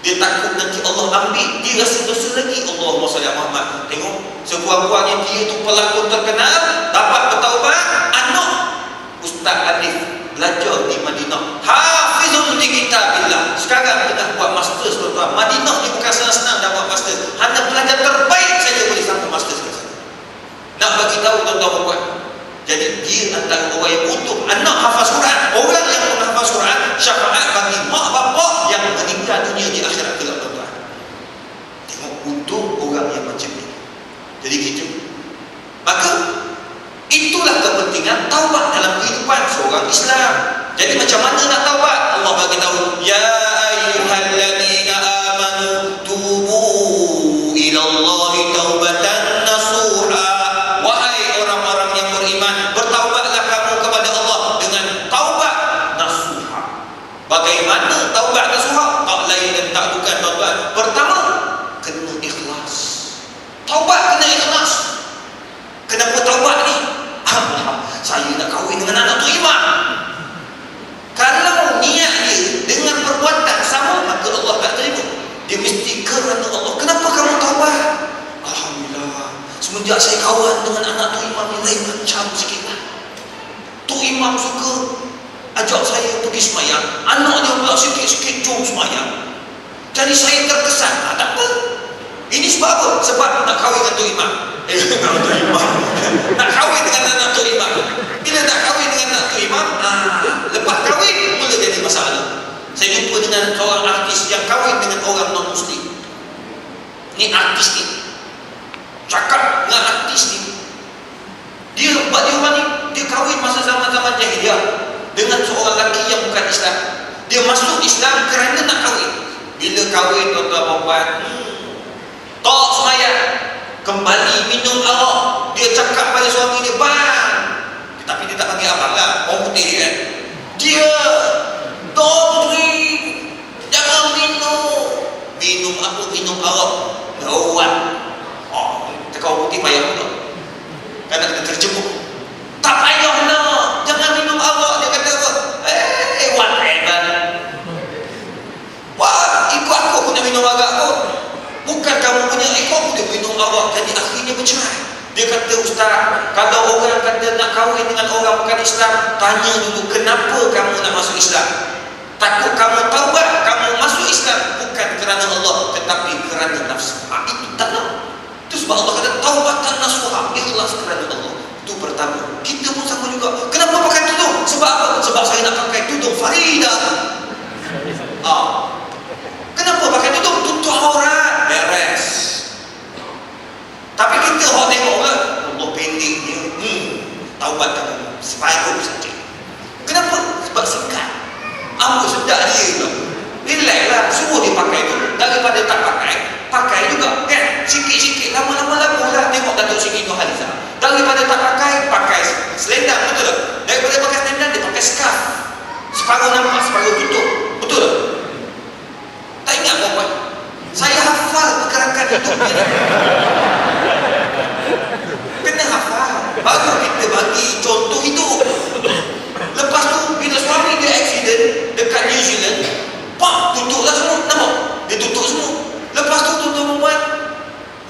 Dia takut nanti Allah ambil, dia rasa dosa lagi. Allahumma salli ala Muhammad. Tengok, sekurang-kurangnya dia tu pelakon terkenal, dapat bertaubat. Anak Ustaz Alif belajar di Madinah, hafizun di kitabillah. Sekarang tengah buat master, tuan-tuan. Madinah ni bukan senang-senang dah buat master. Hanya pelajar terbaik saja boleh sampai master sekarang. Nak bagi tahu tuan-tuan buat. Jadi dia antara orang yang untung. Anak hafaz Quran, orang yang menghafaz Quran, syafaat bagi mak bapak yang meninggal dunia di akhirat kelak, tuan-tuan. Tengok untung orang yang macam ni. Jadi gitu. Maka itulah kepentingan taubat dalam kehidupan seorang Islam. Jadi macam mana nak taubat? Allah bagi tahu, ya ayyuhalladzina amanu tubu ila Allahi taubatan nasuha. Wahai orang-orang yang beriman, bertaubatlah kamu kepada Allah dengan taubat nasuha. Bagaimana taubat nasuha? Tak lain dan tak bukan, tuan-tuan. Pertama, kena ikhlas. Taubat kena ikhlas. Kenapa taubat ni? Saya nak kahwin dengan anak tu imam. Kalau niat dia dengan perbuatan sama, maka Allah tak terima. Dia mesti kerana Allah. Kenapa kamu taubat? Alhamdulillah, semenjak saya kawan dengan anak tu imam ni lain macam sikit lah. Tu imam suka ajak saya pergi semayang, anak dia pula sikit-sikit jom semayang. Jadi saya terkesan. Tak apa. Ini sebab apa? Sebab nak kahwin dengan tu imam. Nak tu imam. Nak kahwin dengan anak tu imam. Bila nak kahwin dengan anak tu imam, lepas kahwin mula jadi masalah. Saya jumpa dengan seorang artis yang kahwin dengan orang non-Muslim. Ni artis ni. Cakap dengan artis ni. Dia orang ni, dia kahwin masa zaman-zaman jahiliah dengan seorang lelaki yang bukan Islam. Dia masuk Islam kerana nak kahwin. Bila kahwin, tuan-tuan perempuan, tak semayang, kembali minum arak. Dia cakap pada suami dia, bang, tapi dia tak panggil abang lah, orang putih kan. Dia don't drink, jangan minum. Minum apa? Minum arak. Rawat. Cakap orang putih payah pula, kan kena terjemuk. Tak payah nak, jangan minum arak. Dia kata apa? Whatever. Wah, ikut aku nak minum arak pun. Bukan kamu punya ikut dia minum arak. Jadi akhirnya bercerai. Dia kata, Ustaz, kalau orang kata nak kahwin dengan orang bukan Islam, tanya dulu kenapa kamu nak masuk Islam. Takut kamu taubat, kamu masuk Islam bukan kerana Allah, tetapi kerana nafsu. Itu tak nak. Itu sebab Allah kata taubatan nasuha, ikhlas kerana Allah. Itu pertama. Kita pun sama juga. Kenapa pakai tudung? Sebab apa? Sebab saya nak pakai tudung Faridah. Kenapa pakai tudung? Tutup aurat, beres. Tapi kita orang tengok lah, Allah pendek dia, taubat kamu separuh saja. Kenapa? Sebab sekat. Apa sedap dia pula. Relax lah, suruh dia pakai tu. Daripada tak pakai, pakai juga kan. Sikit-sikit, lama-lama lagu lah. Tengok Datuk Seri Nurhaliza. Daripada tak pakai, pakai selendang, betul tak? Daripada pakai selendang, dia pakai scarf. Separuh nampak, separuh tutup, betul tak? Tak ingat perempuan? Saya hafal pergerakan hidupnya. Kena hafal, baru kita bagi contoh hidup. Lepas tu bila suami dia accident dekat New Zealand, pak, tutuplah semua. Nampak? Dia tutup semua. Lepas tu tutup perempuan,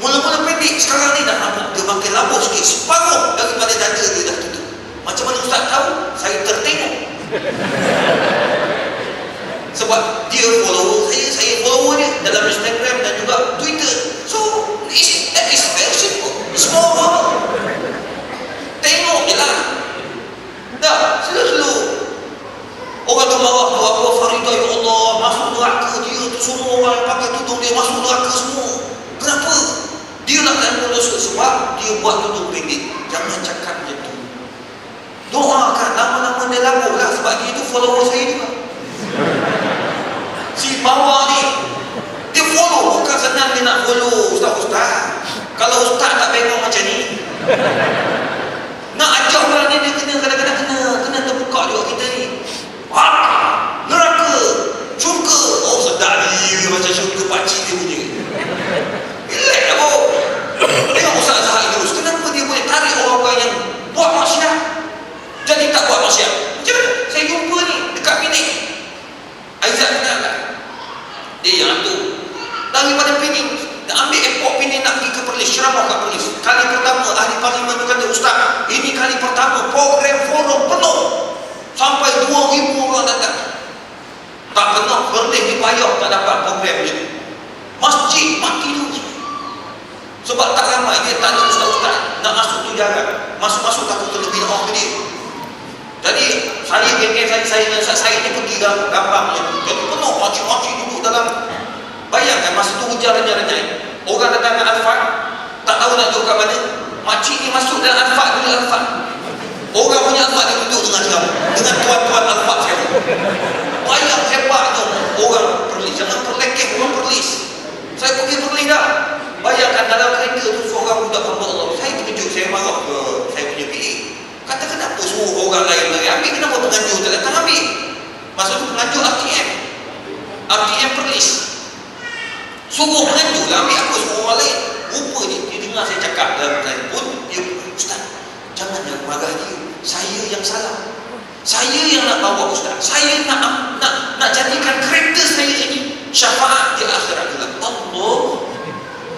mula-mula pendek, sekarang ni dah nampak dia makin lambut sikit. Separuh daripada dada dia dah tutup. Macam mana Ustaz tahu? Saya tertengok. Sebab dia follower saya follower dia dalam Instagram dan juga Twitter. So that is very simple. Small world. Tengok je lah. Dah, selalu orang tu marah tu apa, Faridah, ya Allah, masuk neraka dia tu. Semua orang yang pakai tudung dia masuk neraka semua. Kenapa? Dia nak tanggung dosa sebab dia buat tudung pendek. Jangan cakap macam tu. Doakan, lama-lama dia labuh lah. Sebab dia tu follower saya juga. Si bawah ni, dia follow. Bukan senang dia nak follow Ustaz-Ustaz. Kalau Ustaz tak bengong macam ni, nak ajak orang ni, dia kena kadang-kadang kena terbuka juga kita ni. Neraka, syurga. Oh sedap dia macam syurga pakcik dia punya. Relax lah bro. Tengok Ustaz Zahid terus. Kenapa dia boleh tarik orang-orang yang buat maksiat jadi tak buat maksiat? Macam mana? Saya jumpa ni dekat Penang. Aizat kenal tak? Dia yang hantu boleh dipayah tak dapat program ni. Masjid mati dulu. Sebab tak ramai dia tak ada ustaz-ustaz nak masuk tu jarang. Masuk-masuk takut kena bid'ah ke dia. Jadi saya geng-geng saya dengan ustaz saya ni pergi gampang je. Jadi penuh makcik-makcik duduk dalam. Bayangkan masa tu hujan renyai-renyai. Orang datang ke Al-Fat, tak tahu nak duduk kat mana. Makcik ni masuk dalam Al-Fat dulu Al-Fat. Orang punya Al-Fat dia duduk dengan kamu, dengan tuan-tuan Al-Fat saya. Bayang hebatnya orang Perlis. Jangan perlekeh orang Perlis. Saya pergi Perlis dah. Bayangkan dalam kereta tu seorang budak hamba Allah. Saya terkejut, saya marah ke saya punya PA. Kata kenapa semua orang lain lari ambil, kenapa penganjur tak datang ambil? Masa tu penganjur RTM Perlis. Suruh penganjur lah ambil, apa semua orang lain. Rupanya dia dengar saya cakap dalam telefon, dia ustaz, jangan marah dia. Saya yang salah. Saya yang nak bawa ustaz. Saya nak jadikan kereta saya ini syafaat di akhirat kelak. Allah.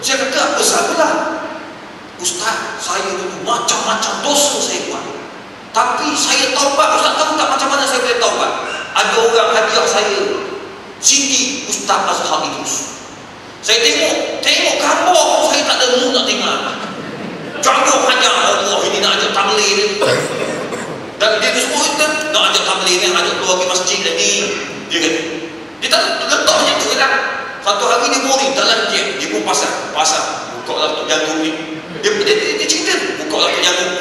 Saya kata apa salah? Ustaz, saya dulu macam-macam dosa saya buat. Tapi saya taubat. Ustaz tahu tak macam mana saya boleh taubat? Ada orang hadiah saya CD Ustaz Azhar Idrus. Saya tengok gambar, saya tak ada mood nak tengok. Jaga hanya Allah ini nak ajak tabligh ni. Dan dia sebut kan nak ajak tabligh ni, ajak keluar pergi masjid lagi. Dia kata, dia tak letak macam tu kan. Satu hari dia boring dalam dia pun pasang buka laptop jagung ni. Dia cerita buka laptop jagung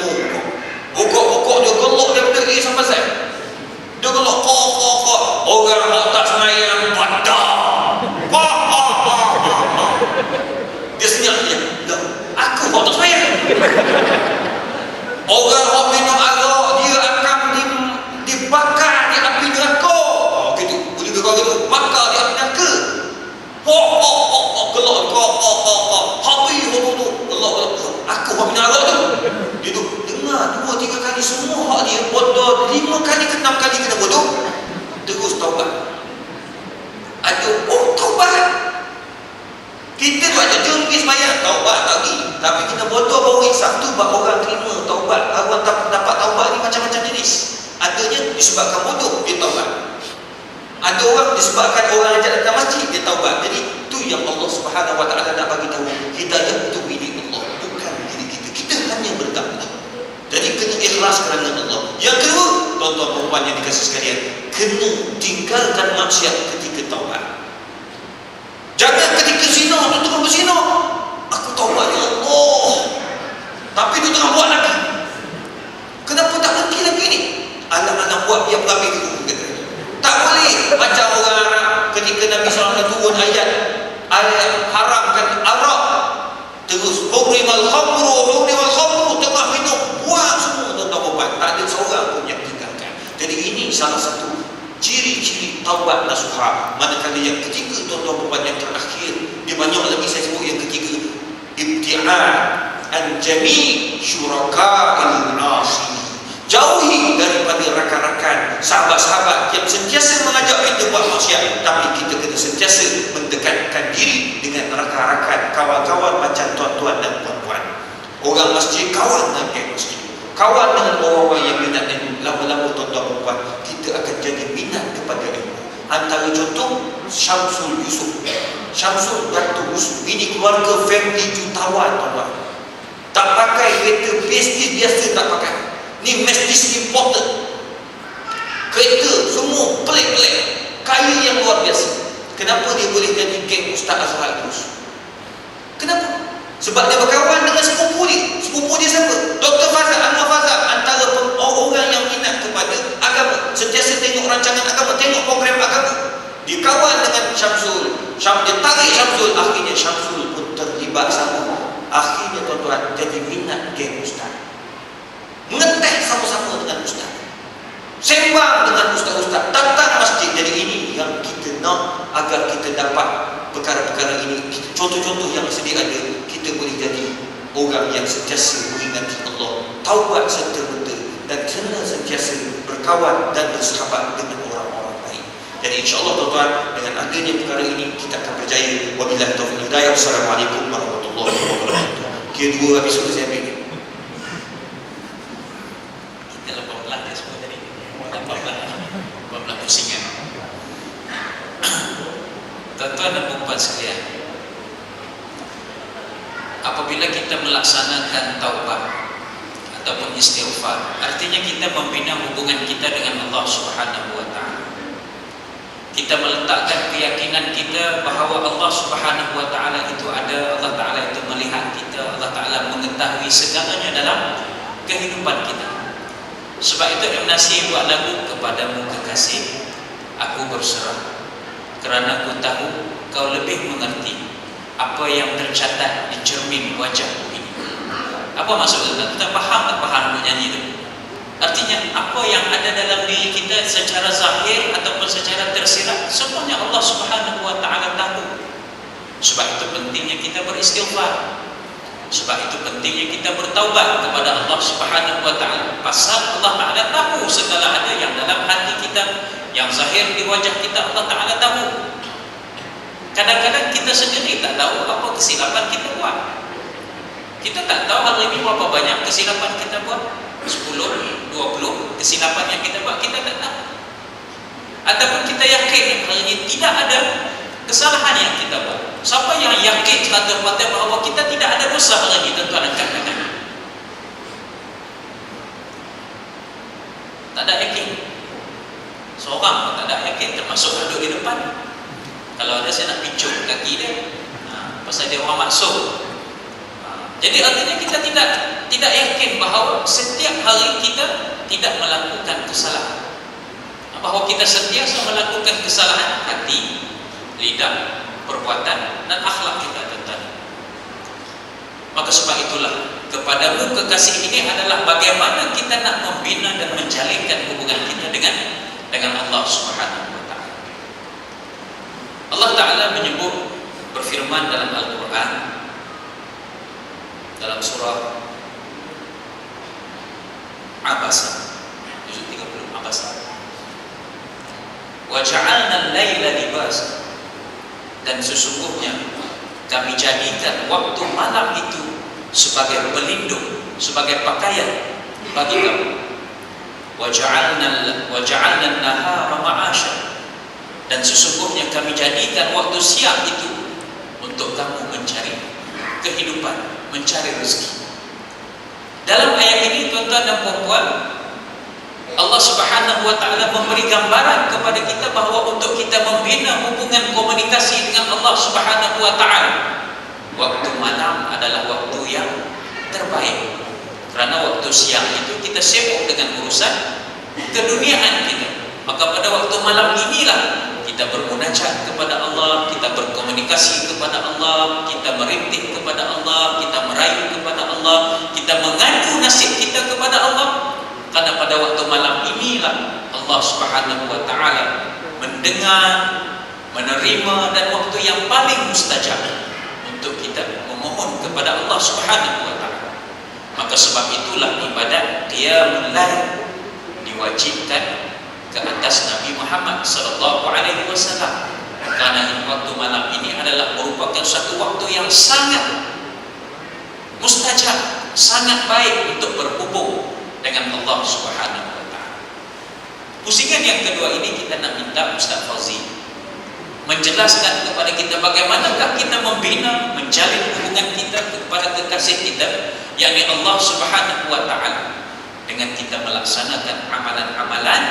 buka dia gelok daripada A sampai Z. Dia gelok kok orang hak tak semayang padah. Dia senyap dia. Aku hak tak semayang. Orang hak minum arak dia akan dibakar di api neraka. Gitu. Boleh dengar gitu. Bakar di api neraka. Gelak habis tu gelak. Aku hak minum arak tu. Dia tu dengar 2-3 kali semua hak dia bodoh, 5 kali ke 6 kali kena bodoh. Terus taubat. Ada taubat. Kita baca jengkis sembahyang taubat tak pergi. Tapi kita bodoh baru insaf tu bab orang terima taubat. Orang dapat taubat ni macam-macam jenis. Adanya disebabkan bodoh dia taubat. Ada orang disebabkan orang ajak datang masjid dia taubat. Jadi tu yang Allah Subhanahu Wa Taala nak bagi tahu. Hidayah itu milik Allah, bukan diri kita. Kita hanya bertakwa. Jadi kena ikhlas kerana Allah. Yang kedua, tuan-tuan perempuan yang dikasih sekalian, kena tinggalkan maksiat ketika taubat. Jangan ketika zina tu tengah berzina, aku taubat ya Allah. Tapi tu tengah buat lagi. Kenapa tak berhenti lagi ni? Anak-anak buat biar berapi dulu kata. Tak boleh macam orang Arab ketika Nabi SAW turun ayat haramkan arak. Terus hurimal khamru tengah minum buang semua tuan-tuan perempuan. Tak ada seorang pun yang tinggalkan. Jadi ini salah satu ciri-ciri taubat nasuha. Manakala yang ketiga tuan-tuan perempuan yang terakhir, dia banyak lagi saya sebut yang ketiga, ibti'ad an jami' syuraka'il 'asi. Jauhi daripada rakan-rakan, sahabat-sahabat yang sentiasa mengajak kita buat maksiat, tapi kita kena sentiasa mendekatkan diri dengan rakan-rakan, kawan-kawan macam tuan-tuan dan puan-puan. Orang masjid kawan dengan geng masjid, kawan dengan orang-orang yang minat ilmu. Lama-lama tuan-tuan perempuan, kita akan jadi minat kepada ilmu. Antara contoh Syamsul Yusuf, Syamsul Datuk Yusuf. Ini keluarga family jutawan tuan-tuan. Tak pakai kereta bisnis biasa, tak pakai. Ni Mercedes imported. Kereta semua pelik-pelik, kaya yang luar biasa. Kenapa dia boleh jadi geng Ustaz Azhar terus? Kenapa? Sebab dia berkawan dengan sepupu dia. Sepupu dia siapa? Dr. Fazal, Anwar Fazal. Antara orang yang minat kepada agama, sentiasa tengok rancangan agama, tengok program agama. Dia kawan dengan Syamsul. Dia tarik Syamsul. Akhirnya Syamsul pun terlibat sama. Akhirnya tuan-tuan jadi minat geng Ustaz. Mengeteh sama-sama dengan Ustaz, sembang dengan Ustaz-Ustaz, datang masjid. Jadi ini yang kita nak agar kita dapat perkara-perkara ini. Contoh-contoh yang sedia ada, kita boleh jadi orang yang sentiasa mengingati Allah, taubat serta benda, dan kena sentiasa berkawan dan bersahabat dengan orang-orang baik. Jadi insya-Allah tuan-tuan, dengan adanya perkara ini kita akan berjaya. Wabillahi taufiq wal hidayah. Wassalamualaikum warahmatullahi wabarakatuh. Kira 2 episod saya ambil. 14 pusingan. Tuan-tuan dan puan sekalian, apabila kita melaksanakan taubat ataupun istighfar, artinya kita membina hubungan kita dengan Allah Subhanahu wa taala. Kita meletakkan keyakinan kita bahawa Allah Subhanahu wa taala itu ada, Allah taala itu melihat kita, Allah taala mengetahui segalanya dalam kehidupan kita. Sebab itu Ibn Nasir buat lagu, kepadamu kekasih aku berserah, kerana aku tahu kau lebih mengerti apa yang tercatat di cermin wajahku ini. Apa maksudnya? Kita faham tak faham nyanyi itu? Artinya apa yang ada dalam diri kita secara zahir ataupun secara tersirat, semuanya Allah Subhanahu wa taala tahu. Sebab itu pentingnya kita beristighfar. Sebab itu pentingnya kita bertaubat kepada Allah Subhanahu wa taala. Pasal Allah Taala tahu segala ada yang dalam hati kita, yang zahir di wajah kita, Allah Taala tahu. Kadang-kadang kita sendiri tak tahu apa kesilapan kita buat. Kita tak tahu hari ini berapa banyak kesilapan kita buat. 10, 20 kesilapan yang kita buat, kita tak tahu. Ataupun kita yakin hari ini tidak ada kesalahan yang kita buat. Siapa yang yakin 100% bahawa kita tidak ada dosa hari ini? Tuan-tuan angkat tangan. Tak ada yakin. Seorang pun tak ada yakin, termasuk duduk di depan. Kalau ada saya nak pincuk kaki dia, pasal dia orang maksud. Jadi artinya kita tidak yakin bahawa setiap hari kita tidak melakukan kesalahan. Bahawa kita sentiasa melakukan kesalahan hati, lidah, perbuatan dan akhlak kita, tuan-tuan. Maka sebab itulah kepadamu kekasih ini adalah bagaimana kita nak membina dan menjalinkan hubungan kita dengan Allah Subhanahu wa taala. Allah Taala menyebut, berfirman dalam Al-Quran dalam surah Abasa, juz 30 Abasa, wa ja'alna al-laila libasa, dan sesungguhnya kami jadikan waktu malam itu sebagai pelindung, sebagai pakaian bagi kamu. Wa ja'alna an-nahara ma'asha, dan sesungguhnya kami jadikan waktu siang itu untuk kamu mencari kehidupan, mencari rezeki. Dalam ayat ini, tuan-tuan dan puan-puan, Allah Subhanahu wa taala memberi gambaran kepada kita bahawa untuk kita membina hubungan komunikasi dengan Allah Subhanahu wa taala, waktu malam adalah waktu yang terbaik. Kerana waktu siang itu kita sibuk dengan urusan keduniaan kita. Maka pada waktu malam inilah kita bermunajat kepada Allah, kita berkomunikasi kepada Allah, kita merintih kepada Allah, kita merayu kepada Allah, kita mengadu nasib kita kepada Allah. Karena pada waktu malam inilah Allah Subhanahu wa taala mendengar, menerima, dan waktu yang paling mustajab untuk kita memohon kepada Allah Subhanahu wa taala. Maka sebab itulah ibadat qiyamul lail diwajibkan ke atas Nabi Muhammad sallallahu alaihi wasallam. Kerana waktu malam ini adalah merupakan satu waktu yang sangat mustajab, sangat baik untuk berhubung dengan Allah Subhanahu wa taala. Pusingan yang kedua ini kita nak minta Ustaz Fauzi menjelaskan kepada kita bagaimanakah kita membina, menjalin hubungan kita kepada kekasih kita, yakni Allah Subhanahu wa taala, dengan kita melaksanakan amalan-amalan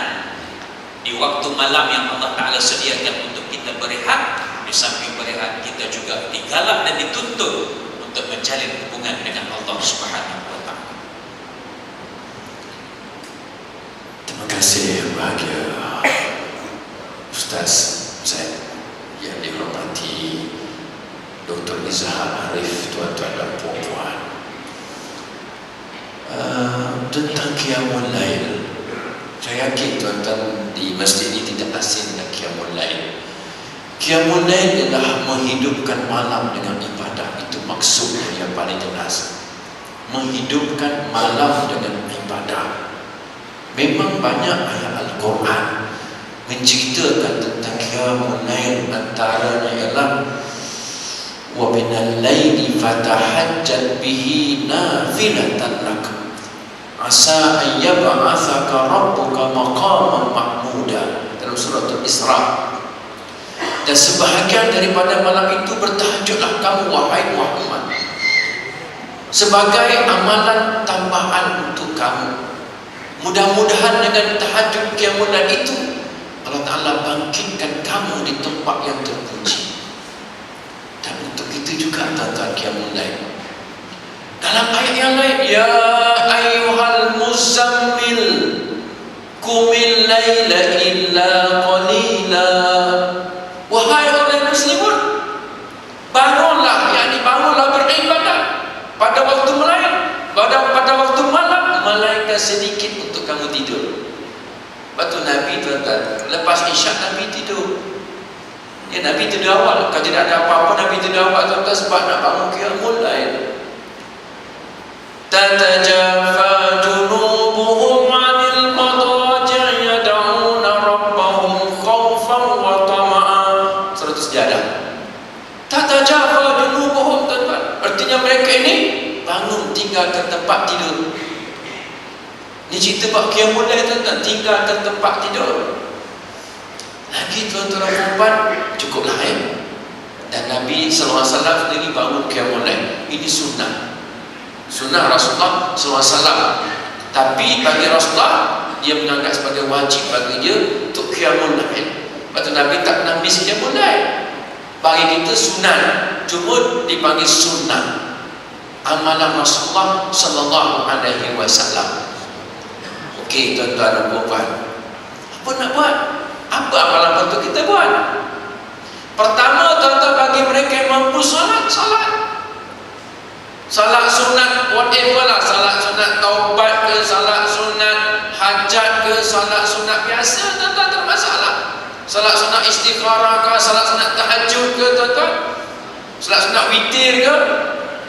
di waktu malam yang Allah Ta'ala sediakan untuk kita berehat. Di samping berehat, kita juga digalak dan dituntut untuk menjalin hubungan dengan Allah Subhanahu wa taala. Terima kasih bahagia Ustaz saya yang dihormati Dr. Izhar Arif, tuan-tuan dan puan-puan. Tentang qiyamul lail, saya yakin tuan-tuan di masjid ini tidak asing dengan qiyamul lail. Qiyamul lail adalah menghidupkan malam dengan ibadah. Itu maksudnya yang paling jelas. Menghidupkan malam dengan ibadah. Memang banyak ayat Al-Quran menceritakan tentang qiyamul lail. Antaranya ialah wa minal laili fatahajjat bihi nafilatan lak asa an yab'atsaka rabbuka maqaman mahmuda, dalam surah Al-Isra. Dan sebahagian daripada malam itu bertahajudlah kamu wahai Muhammad, sebagai amalan tambahan untuk kamu. Mudah-mudahan dengan tahajud qiyamul lail itu Allah Ta'ala bangkitkan kamu di tempat yang terpuji. Dan untuk itu juga tuan-tuan qiyamul lail. Dalam ayat yang lain, ya ayyuhal muzammil qumil laila illa qalila. Wahai orang muslimun, bangunlah, yakni bangunlah beribadah pada waktu lain, pada waktu malam, melainkan sedikit untuk kamu tidur. Waktu Nabi tuan-tuan, lepas isyak Nabi tidur. Ya, Nabi tidur awal. Kalau tidak ada apa-apa, Nabi tidur awal tuan-tuan, sebab nak bangun qiyamul lail. Tatajafa junubuhum 'anil madaji' yad'una rabbahum khaufan wa tama'an. Surah Sejadah. Tatajafa junubuhum, tuan-tuan, artinya mereka ini bangun tinggalkan tempat tidur. Ini cerita bab qiyamul lail, tuan-tuan, tinggalkan tempat tidur. Lagi tuan-tuan perempuan, cukuplah ya. Dan Nabi sallallahu alaihi wasallam sendiri bangun qiyamul lail. Ini sunnah Rasulullah SAW. Tapi bagi Rasulullah, dia menganggap sebagai wajib bagi dia untuk qiyamul lail. Lepas Nabi tak Nabi qiyamul lail. Bagi kita sunnah, cuma dipanggil sunnah, amalan Rasulullah sallallahu alaihi wasallam. Okey tuan-tuan dan puan-puan, apa nak buat? Apa amalan patut kita buat? Pertama, tuan-tuan, bagi mereka yang mampu solat sunat, whatever lah, salat sunat taubat ke, salat sunat hajat ke, salat sunat biasa, tuan-tuan, tak masalah. Salat sunat istikharah ke, salat sunat tahajud ke, tuan-tuan, salat sunat witir ke,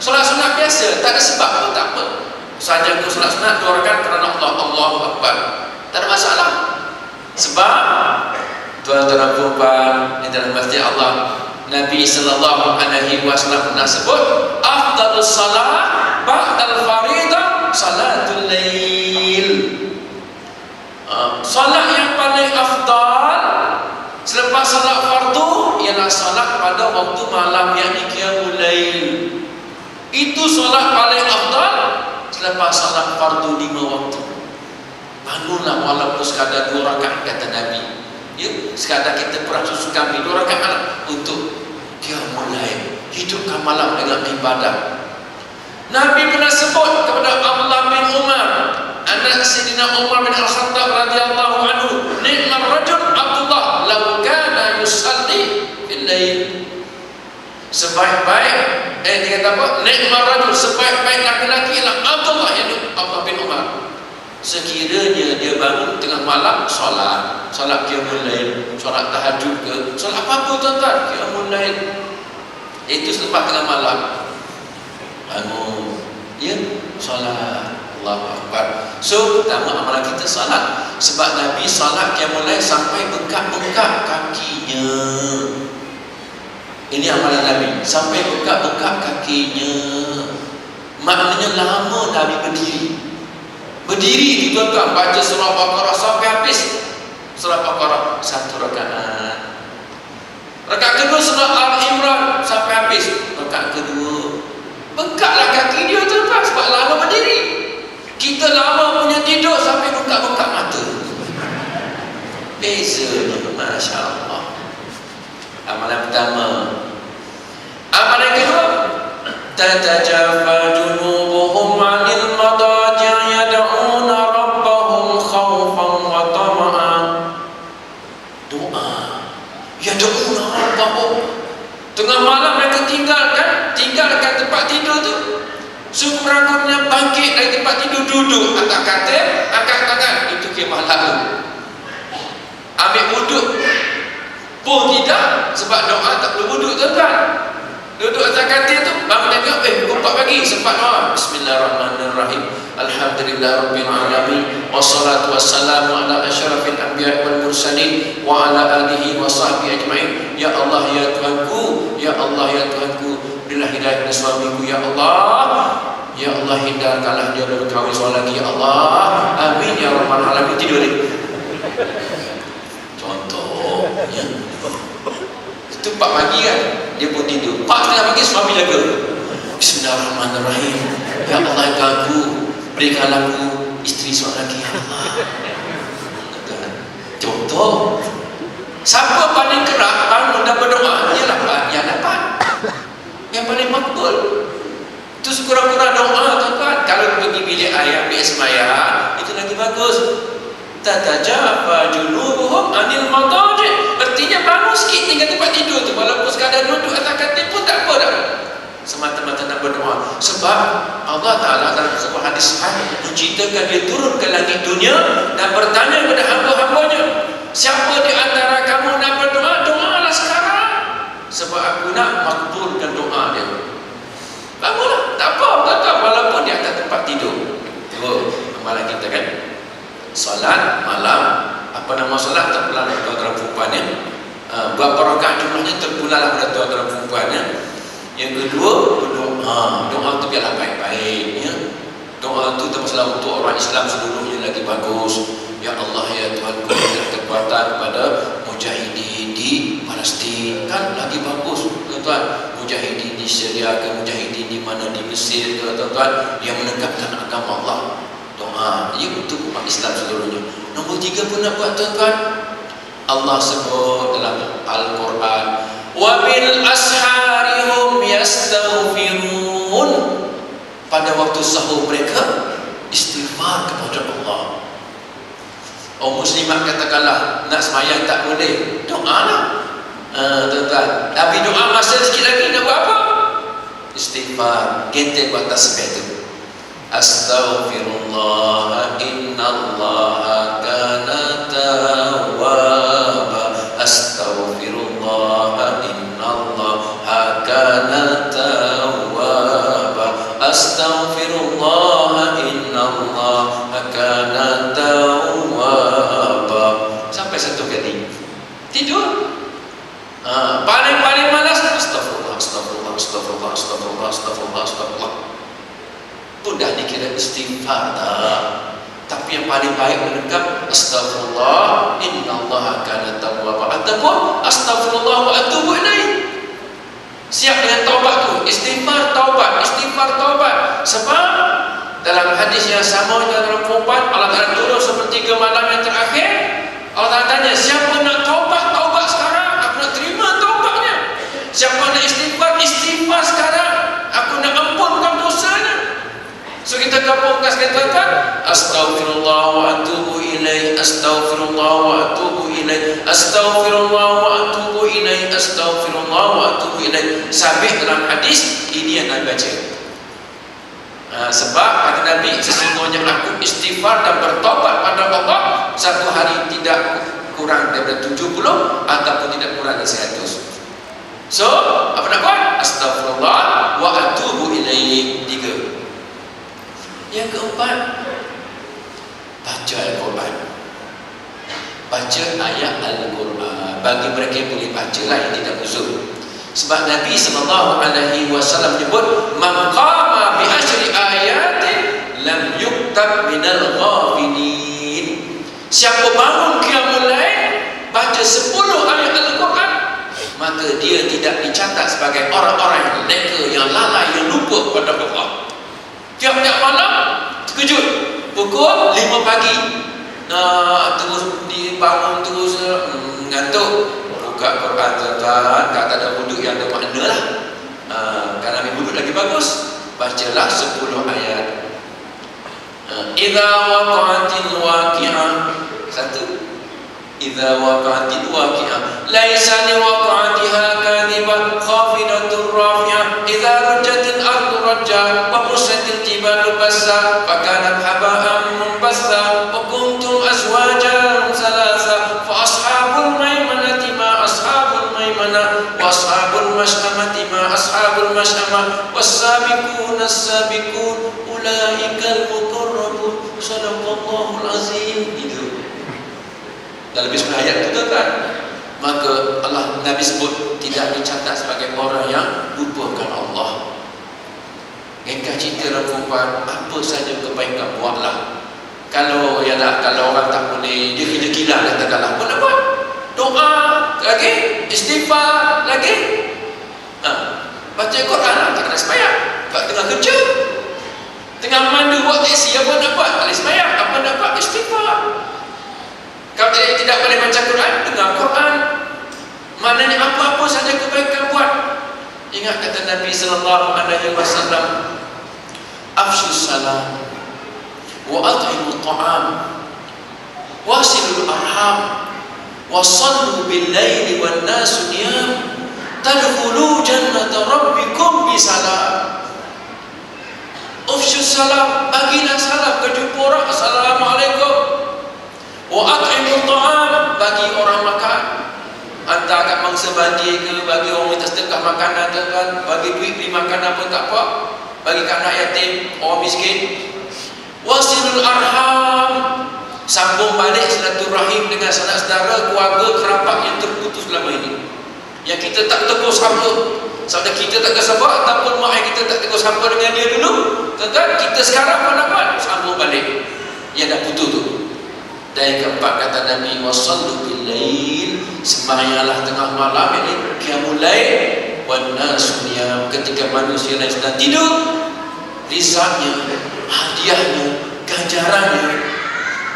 salat sunat biasa, tak ada sebab pun tak apa. Saja ke salat sunat 2 rakaat kerana Allah, Allahu Akbar, tak ada masalah. Sebab tuan-tuan dan puan-puan di dalam masjid Allah, Nabi sallallahu alaihi wasallam pernah sebut, afdalus salat ba'dal faridah salatul lail. Salat yang paling afdal selepas salat fardu ialah salat pada waktu malam, yakni qiyamul lail. Itu salat paling afdal selepas salat fardu 5 waktu. Bangunlah walaupun sekadar 2 rakaat, kata Nabi. Ya, sekadar kita perah susu kambing 2 rakaat untuk qiyamul lail. Hidupkan malam dengan ibadah. Nabi pernah sebut kepada Abdullah bin Umar, anak Sayyidina Umar bin Al-Khattab radhiyallahu anhu, ni'mar rajul Abdullah law kana yusalli fil lail. Sebaik-baik dia kata apa? Ni'mar rajul, sebaik-baik laki-laki ialah Abdullah, iaitu Abdullah bin Umar, sekiranya dia bangun tengah malam solat qiyamul lail, solat tahajud ke, solat apa-apa tuan-tuan, qiyamul lail, itu selepas tengah malam bangun, ya, solat, Allahu Akbar. So pertama amalan kita solat, sebab Nabi solat qiyamul lail sampai bengkak-bengkak kakinya. Ini amalan Nabi, sampai bengkak-bengkak kakinya. Maknanya lama Nabi berdiri itu tuan-tuan, baca surah Baqarah sampai habis. Surah Baqarah 1 rakaat. Rakaat kedua surah Al-Imran sampai habis. Rakaat kedua, bengkaklah kaki dia tuan-tuan, sebab lama berdiri. Kita lama punya tidur sampai bengkak-bengkak mata. Bezanya, Masya Allah. Amalan pertama. Amalan kedua, tatajafa junubuhum 'anil madaji' yad'una rabbahum khaufan wa tama'an. Doa, yad'una rabbahum. Tengah malam mereka tinggalkan tempat tidur tu, sekurang-kurangnya bangkit dari tempat tidur, duduk atas katil, angkat tangan, itu qiyamul lail. Ambil wuduk pun tidak, sebab doa tak perlu wuduk tuan-tuan. Duduk atas katil tu, bangun tengok, kumpak pagi, sempat doa. Bismillahirrahmanirrahim. Alhamdulillahirabbil alamin. Wassalatu wassalamu ala asyrafil anbiya'i wal mursalin wa ala alihi wa sahbihi ajma'in. Ya Allah ya Tuhanku, ya Allah ya Tuhanku, berilah hidayah kepada suamiku ya Allah. Ya Allah, hindarkanlah dia dari kahwin soal lagi ya Allah. Amin ya rabbal alamin. Tidur ni. Contohnya pagi kan, dia pun tidur. 4:30 pagi suami jaga. Bismillahirrahmanirrahim. Ya Allah, aku berikanlah aku isteri seorang lagi, ya Allah. Contoh, siapa paling kerap bangun dan berdoa, ialah yang dapat, yang paling makbul. Itu sekurang-kurang doa, tuan-tuan. Kalau pergi bilik ayah, bilik sembahyang, itu lagi bagus. Tatajafa junubuhum anil madaji. Artinya bangun sikit tinggal tempat tidur tu, walaupun sekadar duduk atas katil pun tak apa dah. Semata-mata nak berdoa. Sebab Allah Ta'ala dalam sebuah hadis sahih menceritakan dia turun ke langit dunia dan bertanya kepada hamba-hambanya, siapa di antara kamu nak berdoa? Doalah sekarang, sebab aku nak makbulkan doa dia. Bangunlah, tak apa, tak walaupun di atas tempat tidur. Tengok amalan kita kan. Solat malam, apa nama solat terpulang tuan-tuan perempuan ya. Berapa rakaat jumlahnya terpulanglah pada tuan-tuan perempuan ya. Yang kedua, berdoa. Doa tu biarlah baik-baik ya. Doa tu termasuklah untuk orang Islam seluruhnya lagi bagus. Ya Allah, ya Tuhan, berilah kekuatan kepada mujahidin di Palestin, kan lagi bagus tuan-tuan. Mujahidin di Syria ke, mujahidin di mana di Mesir ke tuan-tuan, yang menegakkan agama Allah. Doa ia untuk umat Islam seluruhnya. Nombor 3 pun nak buat tuan-tuan. Allah sebut dalam Al-Quran, wa bil asharihum yastaghfirun. Pada waktu sahur mereka istighfar kepada Allah. Oh muslimat katakanlah nak sembahyang tak boleh, doalah tuan-tuan. Tapi doa masa sikit lagi nak buat apa? Istighfar. Kita buat tasbih tu, astaghfirullah innallaha kana tawwaba. Astaghfirullah innallaha kana tawwaba. Astaghfirullah innallaha kana tawwaba. Sampai 1 kali tidur. Paling malas astagfirullah, astagfirullah, astagfirullah, astagfirullah, astagfirullah, astagfirullah. Sudah dikira istighfar tak? Tapi yang paling baik menegak astagfirullah innallaha kana tawwaba ataupun astagfirullah wa atubu ilaih. Siap dengan taubat tu, istighfar taubat, istighfar taubat. Sebab dalam hadis yang sama dalam perempuan, Allah Ta'ala turun sepertiga malam yang terakhir. Allah Ta'ala tanya, siapa nak taubat, taubat sekarang, aku nak terima taubatnya. Siapa nak istighfar, istighfar sekarang, aku nak ampunkan dosanya. So kita gabungkan sekali tuan-tuan, astaghfirullah wa atubu ilaih, astaghfirullah wa atubu ilaih, astaghfirullah wa atubu ilaih, astaghfirullah wa atubu ilaih. Sabit dalam hadis ini yang Nabi baca. Sebab kata Nabi, sesungguhnya aku istighfar dan bertobat pada Allah satu hari tidak kurang daripada 70 ataupun tidak kurang dari 100. So apa nak buat? Astaghfirullah wa atubu ilaih. 3. Yang keempat, baca Al-Quran. Baca ayat Al-Quran. Bagi mereka yang boleh baca lah, yang tidak uzur. Sebab Nabi SAW menyebut, man qama bi asyri ayatin lam yuktab minal ghafilin. Siapa bangun qiyamul lail baca 10 ayat Al-Quran, maka dia tidak dicatat sebagai orang-orang yang leka, yang lalai, yang lupa pada Allah. Tiap-tiap malam terkejut pukul 5 pagi, terus dibangun, terus ngantuk, buka Quran tuan-tuan, tak ada wuduk yang ada makna lah. Kalau ambil wuduk lagi bagus, bacalah 10 ayat. Idza waqa'atil waqi'ah. 1. Idza waqa'atil waqi'ah laisa li waqa'atiha kadhibah khafidatur rafi'ah idza rujjatil ardu rajja wa bussatil jibalu bassa fa kanat haba'an munbassa wa kuntum azwajan salasa fa ashabul maimanati ma ashabul maimanah wa ashabul mash'amati ma ashabul mash'amah was-sabiquna as-sabiqun ulaikal muqarrabun. Sadaqallahul azim. Itu dalam bismillah ayat itu kan. Maka Allah Nabi sebut tidak dicatat sebagai orang yang lupakan Allah. Engkau cerita dalam perempuan, apa saja kebaikan buatlah. Kalau orang tak boleh, dia gila-gila katakanlah, apa nak buat? Doa lagi istighfar lagi. Baca Quran tak kena sembahyang. Kalau tengah kerja, tengah mandu buat taksi, apa nak buat? Tak boleh sembahyang. Apa nak buat? Istighfar. Kalau tidak boleh baca Quran, dengar Quran. Maknanya apa-apa saja kebaikan buat. Ingat kata Nabi sallallahu alaihi wasallam, afshus salam wa at'imut ta'am wasilul arham wasallu bil laili wan nasu niyam tadkhulu jannata rabbikum bisalam. Afshus salam, bagilah salam ke jumpa orang, assalamualaikum. Wa at'imut ta'am, bagi orang makan, hantar kat mangsa banjir ke, bagi orang minta sedekah makanan ke kan, bagi duit beli makanan pun tak apa, bagi kat anak yatim, orang miskin. Wasilul arham, sambung balik silaturahim dengan sanak saudara, keluarga, kerabat yang terputus selama ini, yang kita tak tegur sapa, saudara kita tak kesabar ataupun mak ayah kita tak tegur sapa dengan dia dulu, kan kita sekarang mana buat? Sambung balik yang dah putus tu. Dan yang keempat kata Nabi, wasallu bil lail, sembahyanglah tengah malam, ini qiyamul lail, wan nasu niyam, ketika manusia lain sedang tidur. Rizalnya, hadiahnya, ganjarannya,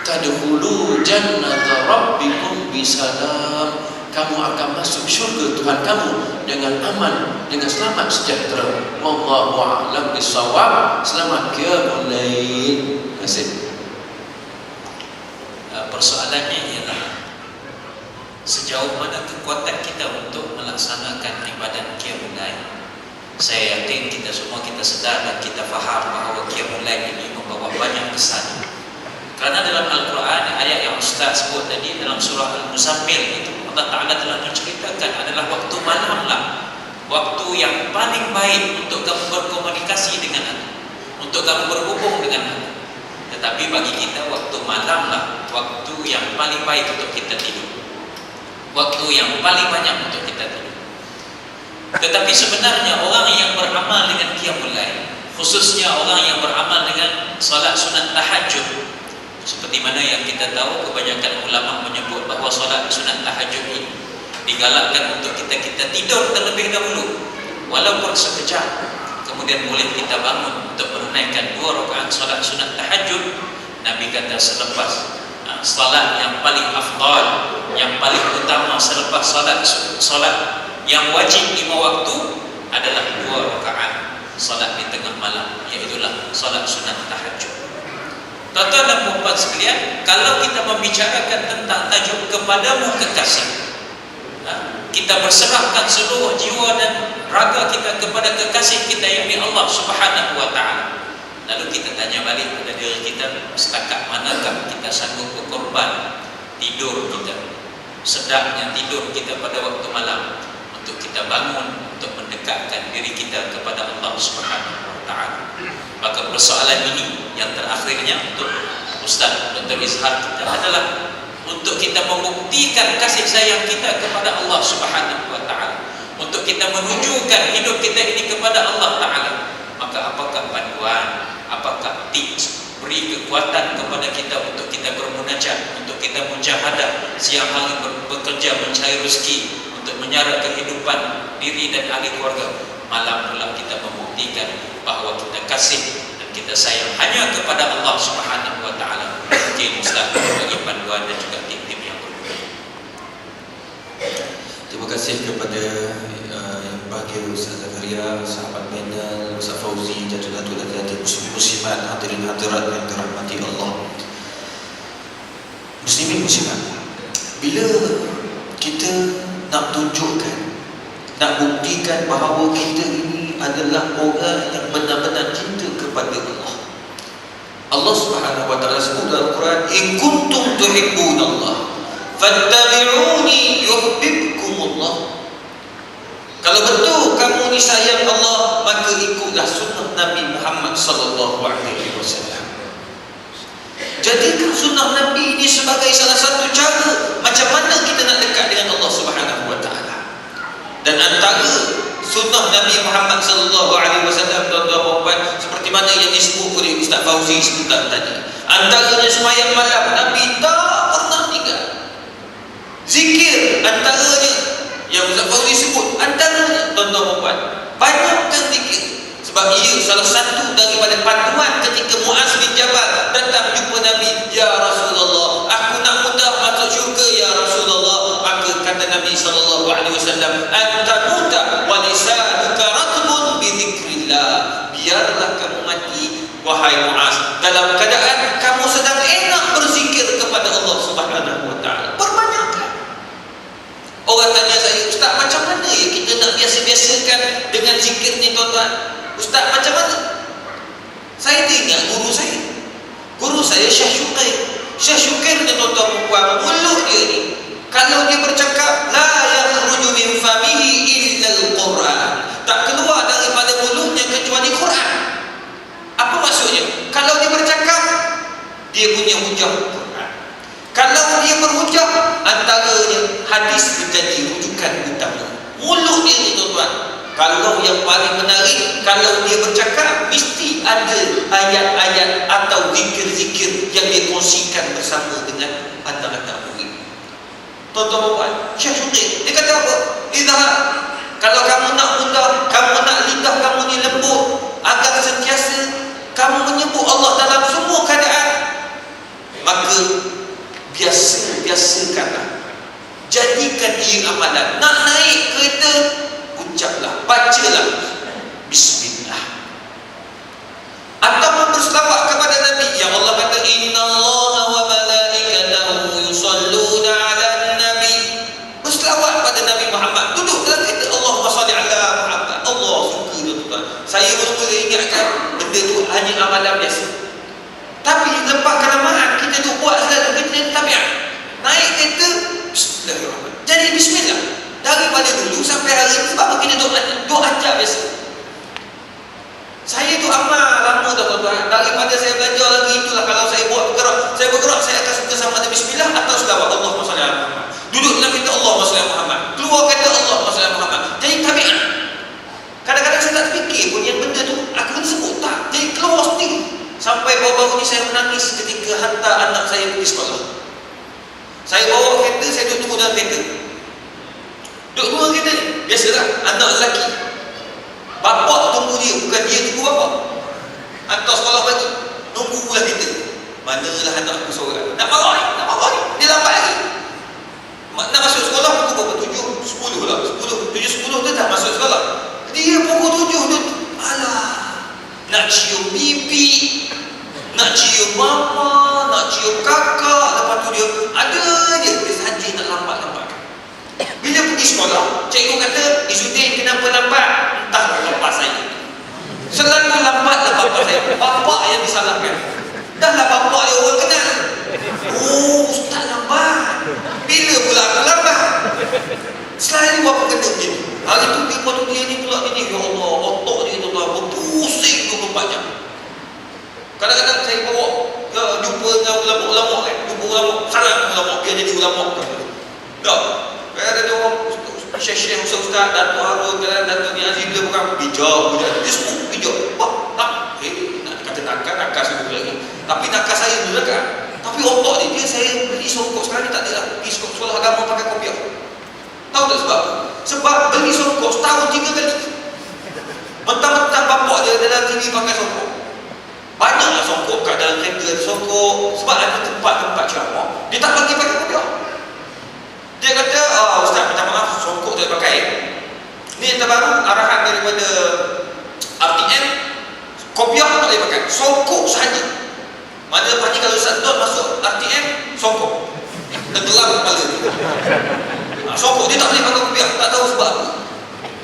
tadkhulu jannata rabbikum bisalam, kamu akan masuk syurga Tuhan kamu dengan aman, dengan selamat sejahtera. Wallahu a'lam bissawab. Selamat qiyamul lail. Terima kasih. Persoalannya ialah sejauh mana kekuatan kita untuk melaksanakan ibadat qiyamul lail. Saya yakin kita semua kita sedar dan kita faham bahawa qiyamul lail ini membawa banyak kesan. Kerana dalam Al-Quran, ayat yang Ustaz sebut tadi dalam surah Al-Muzammil itu, Allah Ta'ala telah menceritakan adalah waktu malamlah waktu yang paling baik untuk kamu berkomunikasi dengan Allah, untuk kamu berhubung dengan Allah. Tetapi bagi kita waktu malamlah waktu yang paling baik untuk kita tidur, waktu yang paling banyak untuk kita tidur. Tetapi sebenarnya orang yang beramal dengan qiyamul lail, khususnya orang yang beramal dengan solat sunat tahajud, seperti mana yang kita tahu kebanyakan ulama menyebut bahawa solat sunat tahajud ini digalakkan untuk kita tidur terlebih dahulu walaupun sekejap, kemudian boleh kita bangun untuk menunaikan 2 rakaat solat sunat tahajud. Nabi kata selepas solat yang paling afdal, yang paling utama selepas solat yang wajib 5 waktu adalah 2 rakaat solat di tengah malam, iaitulah solat sunat tahajud. Tuan-tuan dan puan sekalian, kalau kita membicarakan tentang tajuk kepadamu kekasih, kita berserahkan seluruh jiwa dan raga kita kepada kekasih kita, yakni Allah Subhanahu wa Ta'ala. Lalu kita tanya balik pada diri kita, setakat manakah kita sanggup berkorban tidur kita, sedapnya tidur kita pada waktu malam, untuk kita bangun, untuk mendekatkan diri kita kepada Allah Subhanahu wa Ta'ala. Maka persoalan ini yang terakhirnya untuk Ustaz Dr. Izhar kita adalah untuk kita membuktikan kasih sayang kita kepada Allah Subhanahu wa Ta'ala, untuk kita menunjukkan hidup kita ini kepada Allah Ta'ala. Maka apakah panduan, apakah tips, beri kekuatan kepada kita untuk kita bermunajat, untuk kita mujahadah, siang hari bekerja mencari rezeki, untuk menyara kehidupan diri dan ahli keluarga. Malam pula kita membuktikan bahawa kita kasih dan kita sayang hanya kepada Allah Subhanahu wa Ta'ala. Mungkin Ustaz bagi panduan dan juga tim-tim yang berguna. Terima kasih kepada yang bahagia Ustaz Zakaria, sahabat panel, Ustaz Fauzi, dan juga Datuk muslimin-muslimat, hadirin hadirat yang dirahmati Allah. Muslimin muslimat, bila kita nak tunjukkan, nak buktikan bahawa kita ini adalah orang yang benar-benar cinta kepada Allah, Allah Subhanahu wa Ta'ala sebut dalam Quran, in kuntum tuhibbunallah fattabi'uni yuhibbukumullah. Kalau betul kamu ni sayang Allah, maka ikutlah sunnah Nabi Muhammad sallallahu alaihi wasallam. Jadikan sunnah Nabi ini sebagai salah satu cara macam mana kita nak dekat dengan Allah Subhanahu wa Ta'ala. Dan antara sunnah Nabi Muhammad sallallahu alaihi wasallam, tuan-tuan puan, seperti mana yang disebut oleh Ustaz Fauzi sebentar tadi, antaranya sembahyang malam Nabi tak pernah tinggal. Zikir antaranya salah satu daripada panduan ketika Muaz bin Jabal datang jumpa Nabi, "Ya Rasulullah, aku nak mudah masuk syurga ya Rasulullah." Maka kata Nabi SAW, "Anta muta wa lisanuka ratbun bi dzikrillah." Biarlah kamu mati wahai Muaz dalam keadaan kamu sedang enak berzikir kepada Allah Subhanahu wa taala. Perbanyakkan. Orang tanya saya, "Ustaz, macam mana ya kita nak biasa-biasakan dengan zikir ni tuan-tuan? Ustaz, macam mana?" Saya teringat guru saya Syekh Syukair. Syekh Syukair ni tuan-tuan puan, mulut dia ni kalau dia bercakap, la yakhruju min famihi illa al-Quran, tak keluar daripada mulutnya kecuali Quran. Apa maksudnya? Kalau dia bercakap, dia punya hujah Quran. Kalau dia berhujah, antaranya hadis menjadi rujukan utama. Mulut dia ni tuan-tuan, kalau yang paling menarik, kalau dia bercakap mesti ada ayat-ayat atau zikir-zikir yang dia kongsikan bersama dengan anak-anak murid. Tuan-tuan, Syekh Syukair dia kata apa? Idhab, kalau kamu nak mudah, kamu nak lidah kamu ni lembut, agar sentiasa kamu menyebut Allah dalam semua keadaan, maka biasakanlah, jadikan ia amalan. Nak naik kereta, ucaplah, bacalah Bismillah, ataupun berselawat kepada Nabi. Yang Allah kata, "Innallaha wa malaikatahu yusalluna 'alan nabi." Berselawat pada Nabi Muhammad. Duduk dalam kereta, Allahumma shalli 'ala Muhammad. Allah suka tuan-tuan. Saya mula-mula ingatkan benda tu hanya amalan biasa, tapi lepas kelamaan kita tu buat selalu, kita jadi tabiat. Naik kereta, Bismillahirrahmanirrahim, jadi Bismillah daripada dulu sampai hari ini. Sebab kita duk ajar biasa. Saya tu amal lama dah tuan-tuan. Daripada saya belajar lagi, itulah kalau saya buat bergerak, saya akan suka sama ada Bismillah atau selawat Allahumma shalli 'ala Muhammad. Duduk dalam kereta, Allahumma shalli 'ala Muhammad. Keluar kereta, Allahumma shalli 'ala Muhammad. Jadi tabiat. Kadang-kadang saya tak fikir pun yang benda tu aku kena sebut tak. Jadi keluar sendiri. Sampai baru-baru ni saya menangis ketika hantar anak saya pergi sekolah. Saya bawa kereta, saya duduk tunggu dalam kereta. Duduk tunggu kereta ni, biasalah anak lelaki, bapak tunggu dia, bukan dia tunggu bapak. Hantar sekolah bagi, tunggu pula kereta. Manalah anak aku seorang, nak marah ni, dia lambat lagi. Nak masuk sekolah pukul berapa? 7, 10 lah. 7, 10 dia dah masuk sekolah. Dia pukul 7 dia, alah, nak cium bibi, nak cium mama, nak cium kakak. Lepas tu dia ada je, dia saja nak lambat-lambat. Bila pergi sekolah, cikgu kata, "Izzuddin, kenapa lambat?" Entah bapak saya, selalu lambat bapak saya. Bapak yang disalahkan. Dah lah bapak dia orang kenal. "Oh, ustaz lambat." Bila pula aku lambat? Selalu apa kena begini. Hari tu dia ni pula gini. Ya Allah, otak dia tu berpusing 24 jam. Kadang-kadang saya bawa jumpa dengan ulama-ulama kan. Jumpa ulama, salam ulama, biar jadi ulama. Tak. Kadang-kadang ada orang syekh-syekh, ustaz-ustaz, Datuk Harun, Datuk Ni Aziz, dia bukan bijak. Dia semua bijak. Nak kata nakal sebut lagi. Tapi nakal saya dulu kan. Tapi otak dia saya beli songkok sekarang ni tak ada lah. Pergi sekolah agama pakai kopiah. Tahu tak sebab? Sebab beli songkok setahun 3 kali. Mentang-mentang bapak dia dalam TV pakai songkok. Banyaklah songkok kat dalam kereta ada songkok. Sebab ada tempat-tempat ceramah, dia tak bagi pakai kopiah. Dia kata, "Ustaz, minta maaf, songkok tak pakai." Ni yang terbaru, arahan daripada RTM, kopiah tak boleh pakai, songkok sahaja. Mana lepas ni kalau Ustaz Don masuk RTM, songkok tenggelam kepala dia. Songkok dia tak boleh pakai kopiah. Tak tahu sebab apa.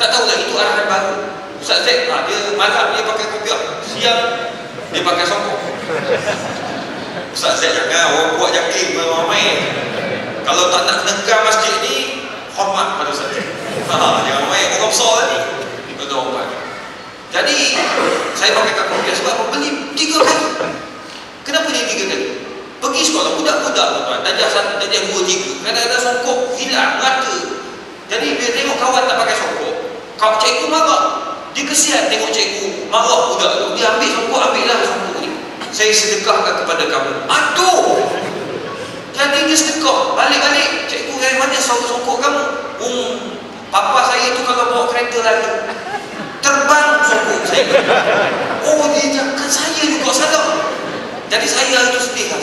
Tak tahu lah, itu arahan baru. Ustaz Zaid, dia malam dia pakai kopiah, siang dia pakai songkok. Ustaz Zaid, jangan orang buat jaking ramai. Kalau tak nak negah masjid ni, hormat pada Ustaz Zaid. Jangan main orang besar ni. Betul orang. Jadi saya pakai kopiah sebab apa? Beli 3 kali. Kenapa dia 3 kali? Pergi sekolah, budak-budak tuan-tuan, darjah 1, darjah 2, 3. Kadang-kadang songkok hilang, rata. Jadi dia tengok kawan tak pakai songkok, kau cikgu marah. Dia kesian tengok cikgu marah budak tu. Dia ambil songkok, ambillah songkok ni, saya sedekahkan kepada kamu. Aduh. Jadi dia sedekah. Balik-balik, cikgu dari mana songkok kamu? Papa saya tu kalau bawa kereta lagi, terbang songkok saya. Oh dia kan saya juga salah. Jadi saya itu sedih kan,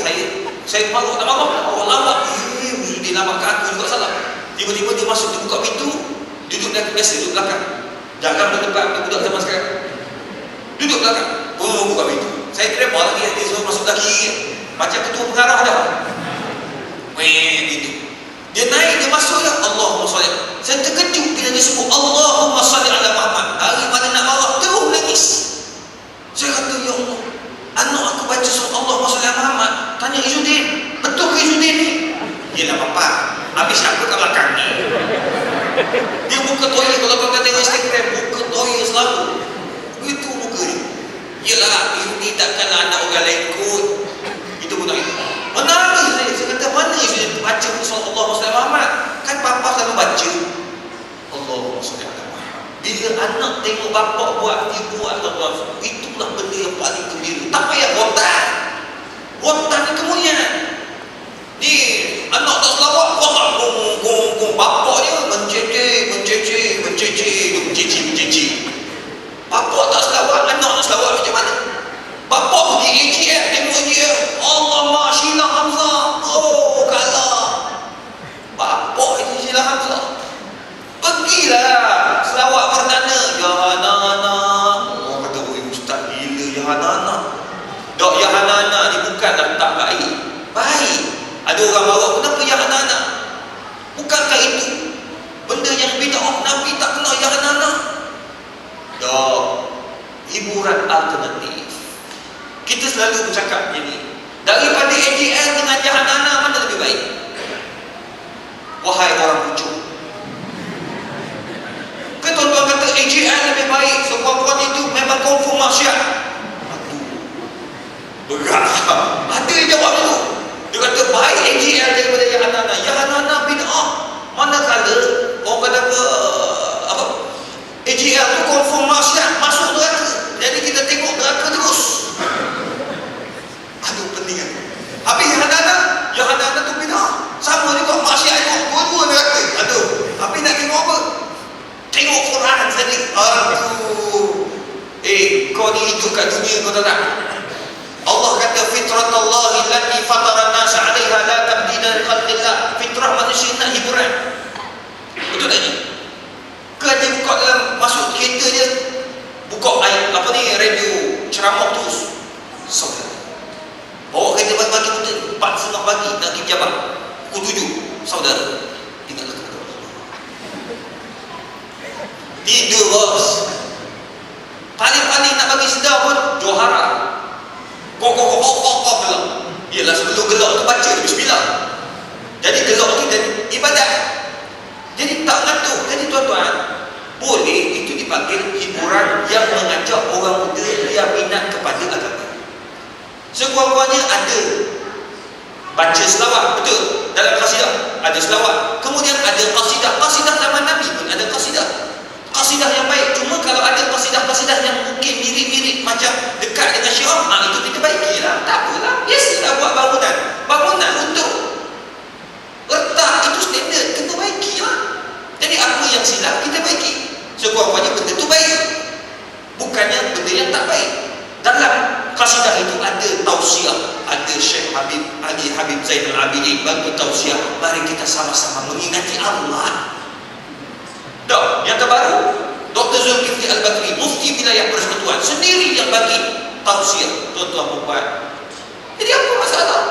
saya malu tak malu. Oh lama, dia nampak ke aku juga salah. Tiba-tiba dia masuk, dia buka pintu, duduk dari biasa, duduk belakang. Jangan duduk depan, dia budak zaman sekarang. Duduk belakang, buka pintu. Saya kira mau lagi, dia suruh masuk lagi. Macam ketua pengarah dah. Gitu. Dia naik, dia masuk ya Allahumma salli. Saya terkejut bila dia sebut Allahumma salli ala Muhammad. Daripada nak marah, terus nangis. Saya kata, ya Allah, anak aku baca surah Allahumma salli ala Muhammad. Tanya Izzuddin, betul ke Izzuddin ni? Yelah papa, habis siapa kat belakang ni? Dia buka toilet, kalau kau tengok Instagram, buka toilet selalu. Itu muka dia. Yelah, Izzuddin takkan anak orang lain kot. Itu pun tak itu. Menangis saya. Saya kata, mana Izzuddin baca surah Allahumma salli ala Muhammad? Kan papa selalu baca Allahumma salli ala Muhammad. Bila anak tengok bapa buat, dia buat Allah, itulah benda yang paling gembira. Tak payah rotan. Rotan ni kemuliaan. Ni anak tak selawat, rotan gong. Bapa dia mencece. Bapa tak selawat, anak tak selawat macam mana? Bapa pergi AGM, tengok AGM, Allah Sheila Hamzah. Oh kalah. Bapa itu Sheila Hamzah. Pergilah selawat perdana, ya Hanana. Oh kata ustaz gila ya Hanana. Dok ya Hanana ni bukanlah tak baik. Baik. Ada orang bawa, kenapa ya Hanana? Bukankah itu benda yang bid'ah? Nabi tak kenal ya Hanana. Dok, hiburan alternatif. Kita selalu bercakap macam ni. Daripada AJL dengan ya Hanana, mana lebih baik? Wahai orang pucuk. Kan tuan-tuan kata AJL lebih baik, sebuah itu memang confirm masyarakat. Aduh, berat. Ada yang jawab dulu. Dia kata baik AJL daripada ya Hanana. Ya Hanana bid'ah. Manakala orang kata apa? AJL tu confirm masyarakat masuk neraka. Jadi kita tengok neraka terus. Aduh pening kan. Habis ya Hanana tu bid'ah. Sama juga masyarakat itu dua-dua neraka. Aduh, habis nak tengok apa? Tengok Quran tadi. Aduh. Kau ni hidup kat dunia kau tahu tak? Allah kata fitratallahi allati fatara an-nas 'alaiha la tabdila li khalqillah. Fitrah manusia nak hiburan. Betul tak ni? Ke dia buka dalam masuk kereta dia, buka air apa ni radio ceramah terus. Saudara. Bawa kereta pagi-pagi betul 4:30 pagi nak pergi Jabal. Pukul 7. Saudara, ingatlah kepada Allah. Tidur bos. Paling-paling nak bagi sedar pun Johara. Kok gelap. Yalah sebelum gelap tu baca bismillah. Jadi gelap tu jadi ibadat. Jadi tak ngantuk. Jadi tuan-tuan, boleh itu dipanggil hiburan yang mengajak orang muda yang minat kepada agama. Sekurang-kurangnya ada baca selawat, betul. Dalam qasidah ada selawat. Kemudian ada qasidah zaman Nabi pun ada qasidah yang baik. Cuma kalau ada qasidah yang mungkin mirip-mirip macam dekat dengan syiar, itu kita baikilah. Tak apalah, biasalah buat bangunan untuk retak itu standard, kita baikilah. Jadi apa yang silap kita baiki. Sekurang-kurangnya benda itu baik, bukannya benda yang tak baik. Dalam qasidah itu ada tausiah, ada Syekh Ali Habib Zainal Abidin bagi tausiah, mari kita sama-sama mengingati Allah. Dok, yang terbaru Dr. Zulkifli Al-Bakri, Mufti Wilayah Persekutuan, sendiri yang bagi tausiah, tuan-tuan perempuan. Jadi apa masalah?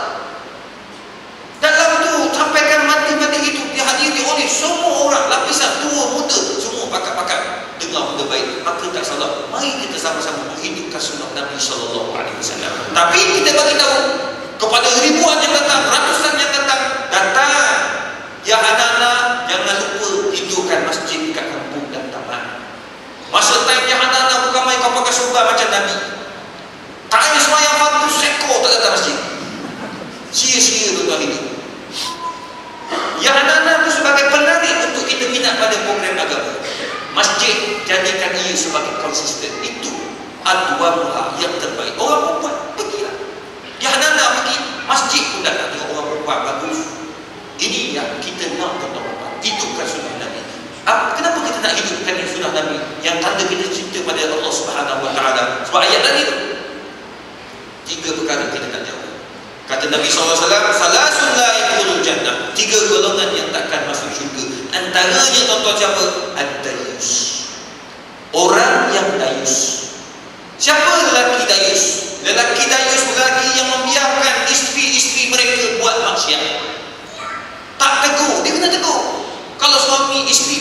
Dalam tu sampaikan mati-mati itu dihadiri oleh semua orang, lapisan tua muda, semua pakat-pakat dengar benda baik, maka tak salah. Mari kita sama-sama menghidupkan sunnah Nabi SAW. Tapi kita bagi tahu kepada ribuan yang datang, ratusan yang datang, ya anak-anak, jangan lupa hidupkan masjid dekat kampung dan taman. Masa time ya anak-anak bukan main kau pakai surga macam Nabi. Tak ada semayang fardu sekor tak datang masjid. Sia-sia tuan-tuan hidup. Ya anak-anak itu sebagai penarik untuk kita minat pada program agama. Masjid jadikan ia sebagai konsisten. Itu adwamuha yang terbaik. Orang perempuan pergilah. Ya anak-anak pergi masjid pun dah tengok orang perempuan bagus. Ini yang kita nak perempuan. Hidupkan sunnah Nabi. Kenapa kita nak hidupkan sunnah Nabi? Yang tanda kita cinta pada Allah Subhanahu Wa Taala. Sebab ayat tadi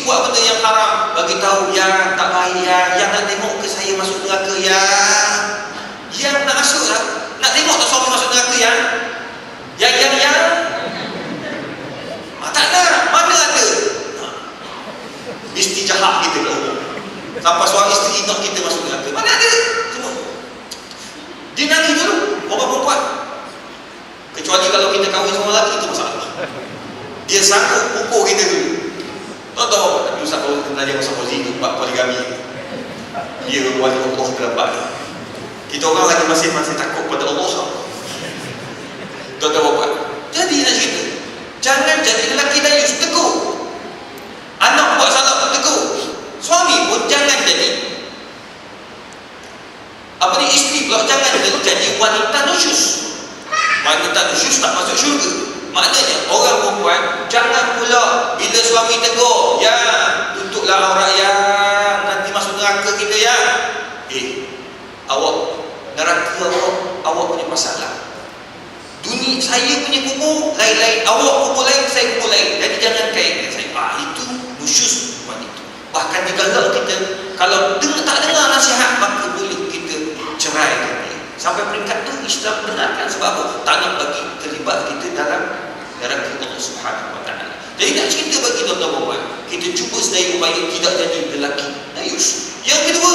buat benda yang haram, bagi tahu yang tak baik, yang nak tengok ke saya masuk neraka, yang nak masuk lah, nak tengok tak suami masuk neraka, yang tak ada, mana ada. Mesti jahat kita kat rumah sampai suami isteri nak kita masuk neraka, mana ada. Semua dia nangis dulu orang perempuan, kecuali kalau kita kahwin sama lelaki, itu masalah. Dia sanggup pukul kita dulu. Tahu apa? Tapi Ustaz kalau kita belajar pasal itu bab poligami, dia wali Allah terlepas. Kita orang lagi masih takut pada Allah. Tahu apa? Jadi nak cerita, jangan jadi lelaki dayus, tegur. Anak buat salah pun tegur. Suami pun jangan jadi isteri pula jangan jadi wanita nusyus. Wanita nusyus tak masuk syurga. Maknanya orang perempuan jangan pula bila suami tegur, tutuplah aurat nanti masuk neraka kita awak neraka awak punya masalah. Dunia saya punya kubur lain-lain, awak kubur lain, saya kubur lain. Jadi jangan kaitkan saya. Itu nusyus perempuan itu. Bahkan digalak kita kalau tak dengar nasihat, maka boleh kita ceraikan dia. Sampai peringkat tu Islam benarkan, sebab apa? Tak nak bagi terlibat kita dalam neraka Allah Subhanahu Wa Taala. Jadi nak cerita bagi tuan-tuan, kita cuba sedaya upaya tidak jadi lelaki dayus. Yang kedua,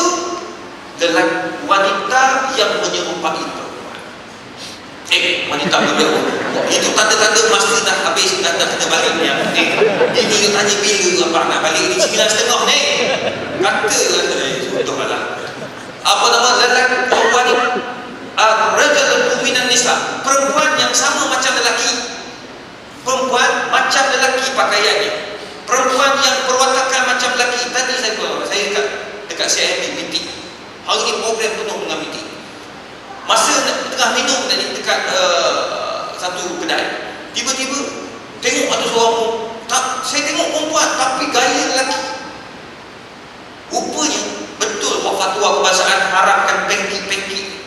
lelaki wanita yang menyerupai perempuan. Wanita muda itu tanda-tanda masa dah habis, dah kena balik ni. Ini tanya bila apa nak balik ni, 9.30 ni kata untuk malam apa nama lelaki perempuan ni, rajulun minan nisa, perempuan yang sama macam lelaki. Perempuan macam lelaki pakaiannya, perempuan yang perwatakan macam lelaki. Tadi saya dekat CIMB meeting, hari ni program penuh dengan meeting. Masa tengah minum tadi dekat satu kedai, tiba-tiba tengok ada seorang, saya tengok perempuan tapi gaya lelaki. Rupanya betul fatwa kebangsaan haramkan pengki-pengki.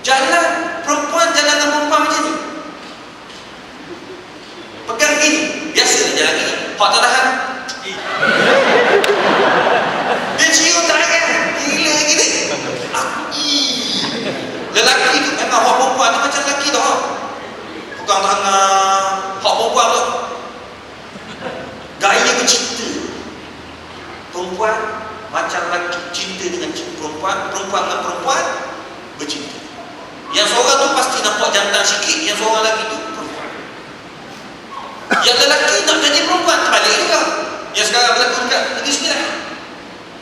Jalan perempuan, jalan dengan perempuan macam ni, pegang gini, biasa jalan gini, hak tak tahan, dia cium tangan, gila gila. Lelaki itu memang hak perempuan tu macam lelaki tu, pegang tangan, hak perempuan tu gaya bercinta. Perempuan macam lelaki, cinta dengan perempuan, perempuan dengan perempuan bercinta. Yang seorang tu pasti nampak jantan sikit, yang seorang lagi tu perempuan. Yang lelaki nak jadi perempuan, terbalik juga. Yang sekarang berlaku dekat Negeri Sembilan.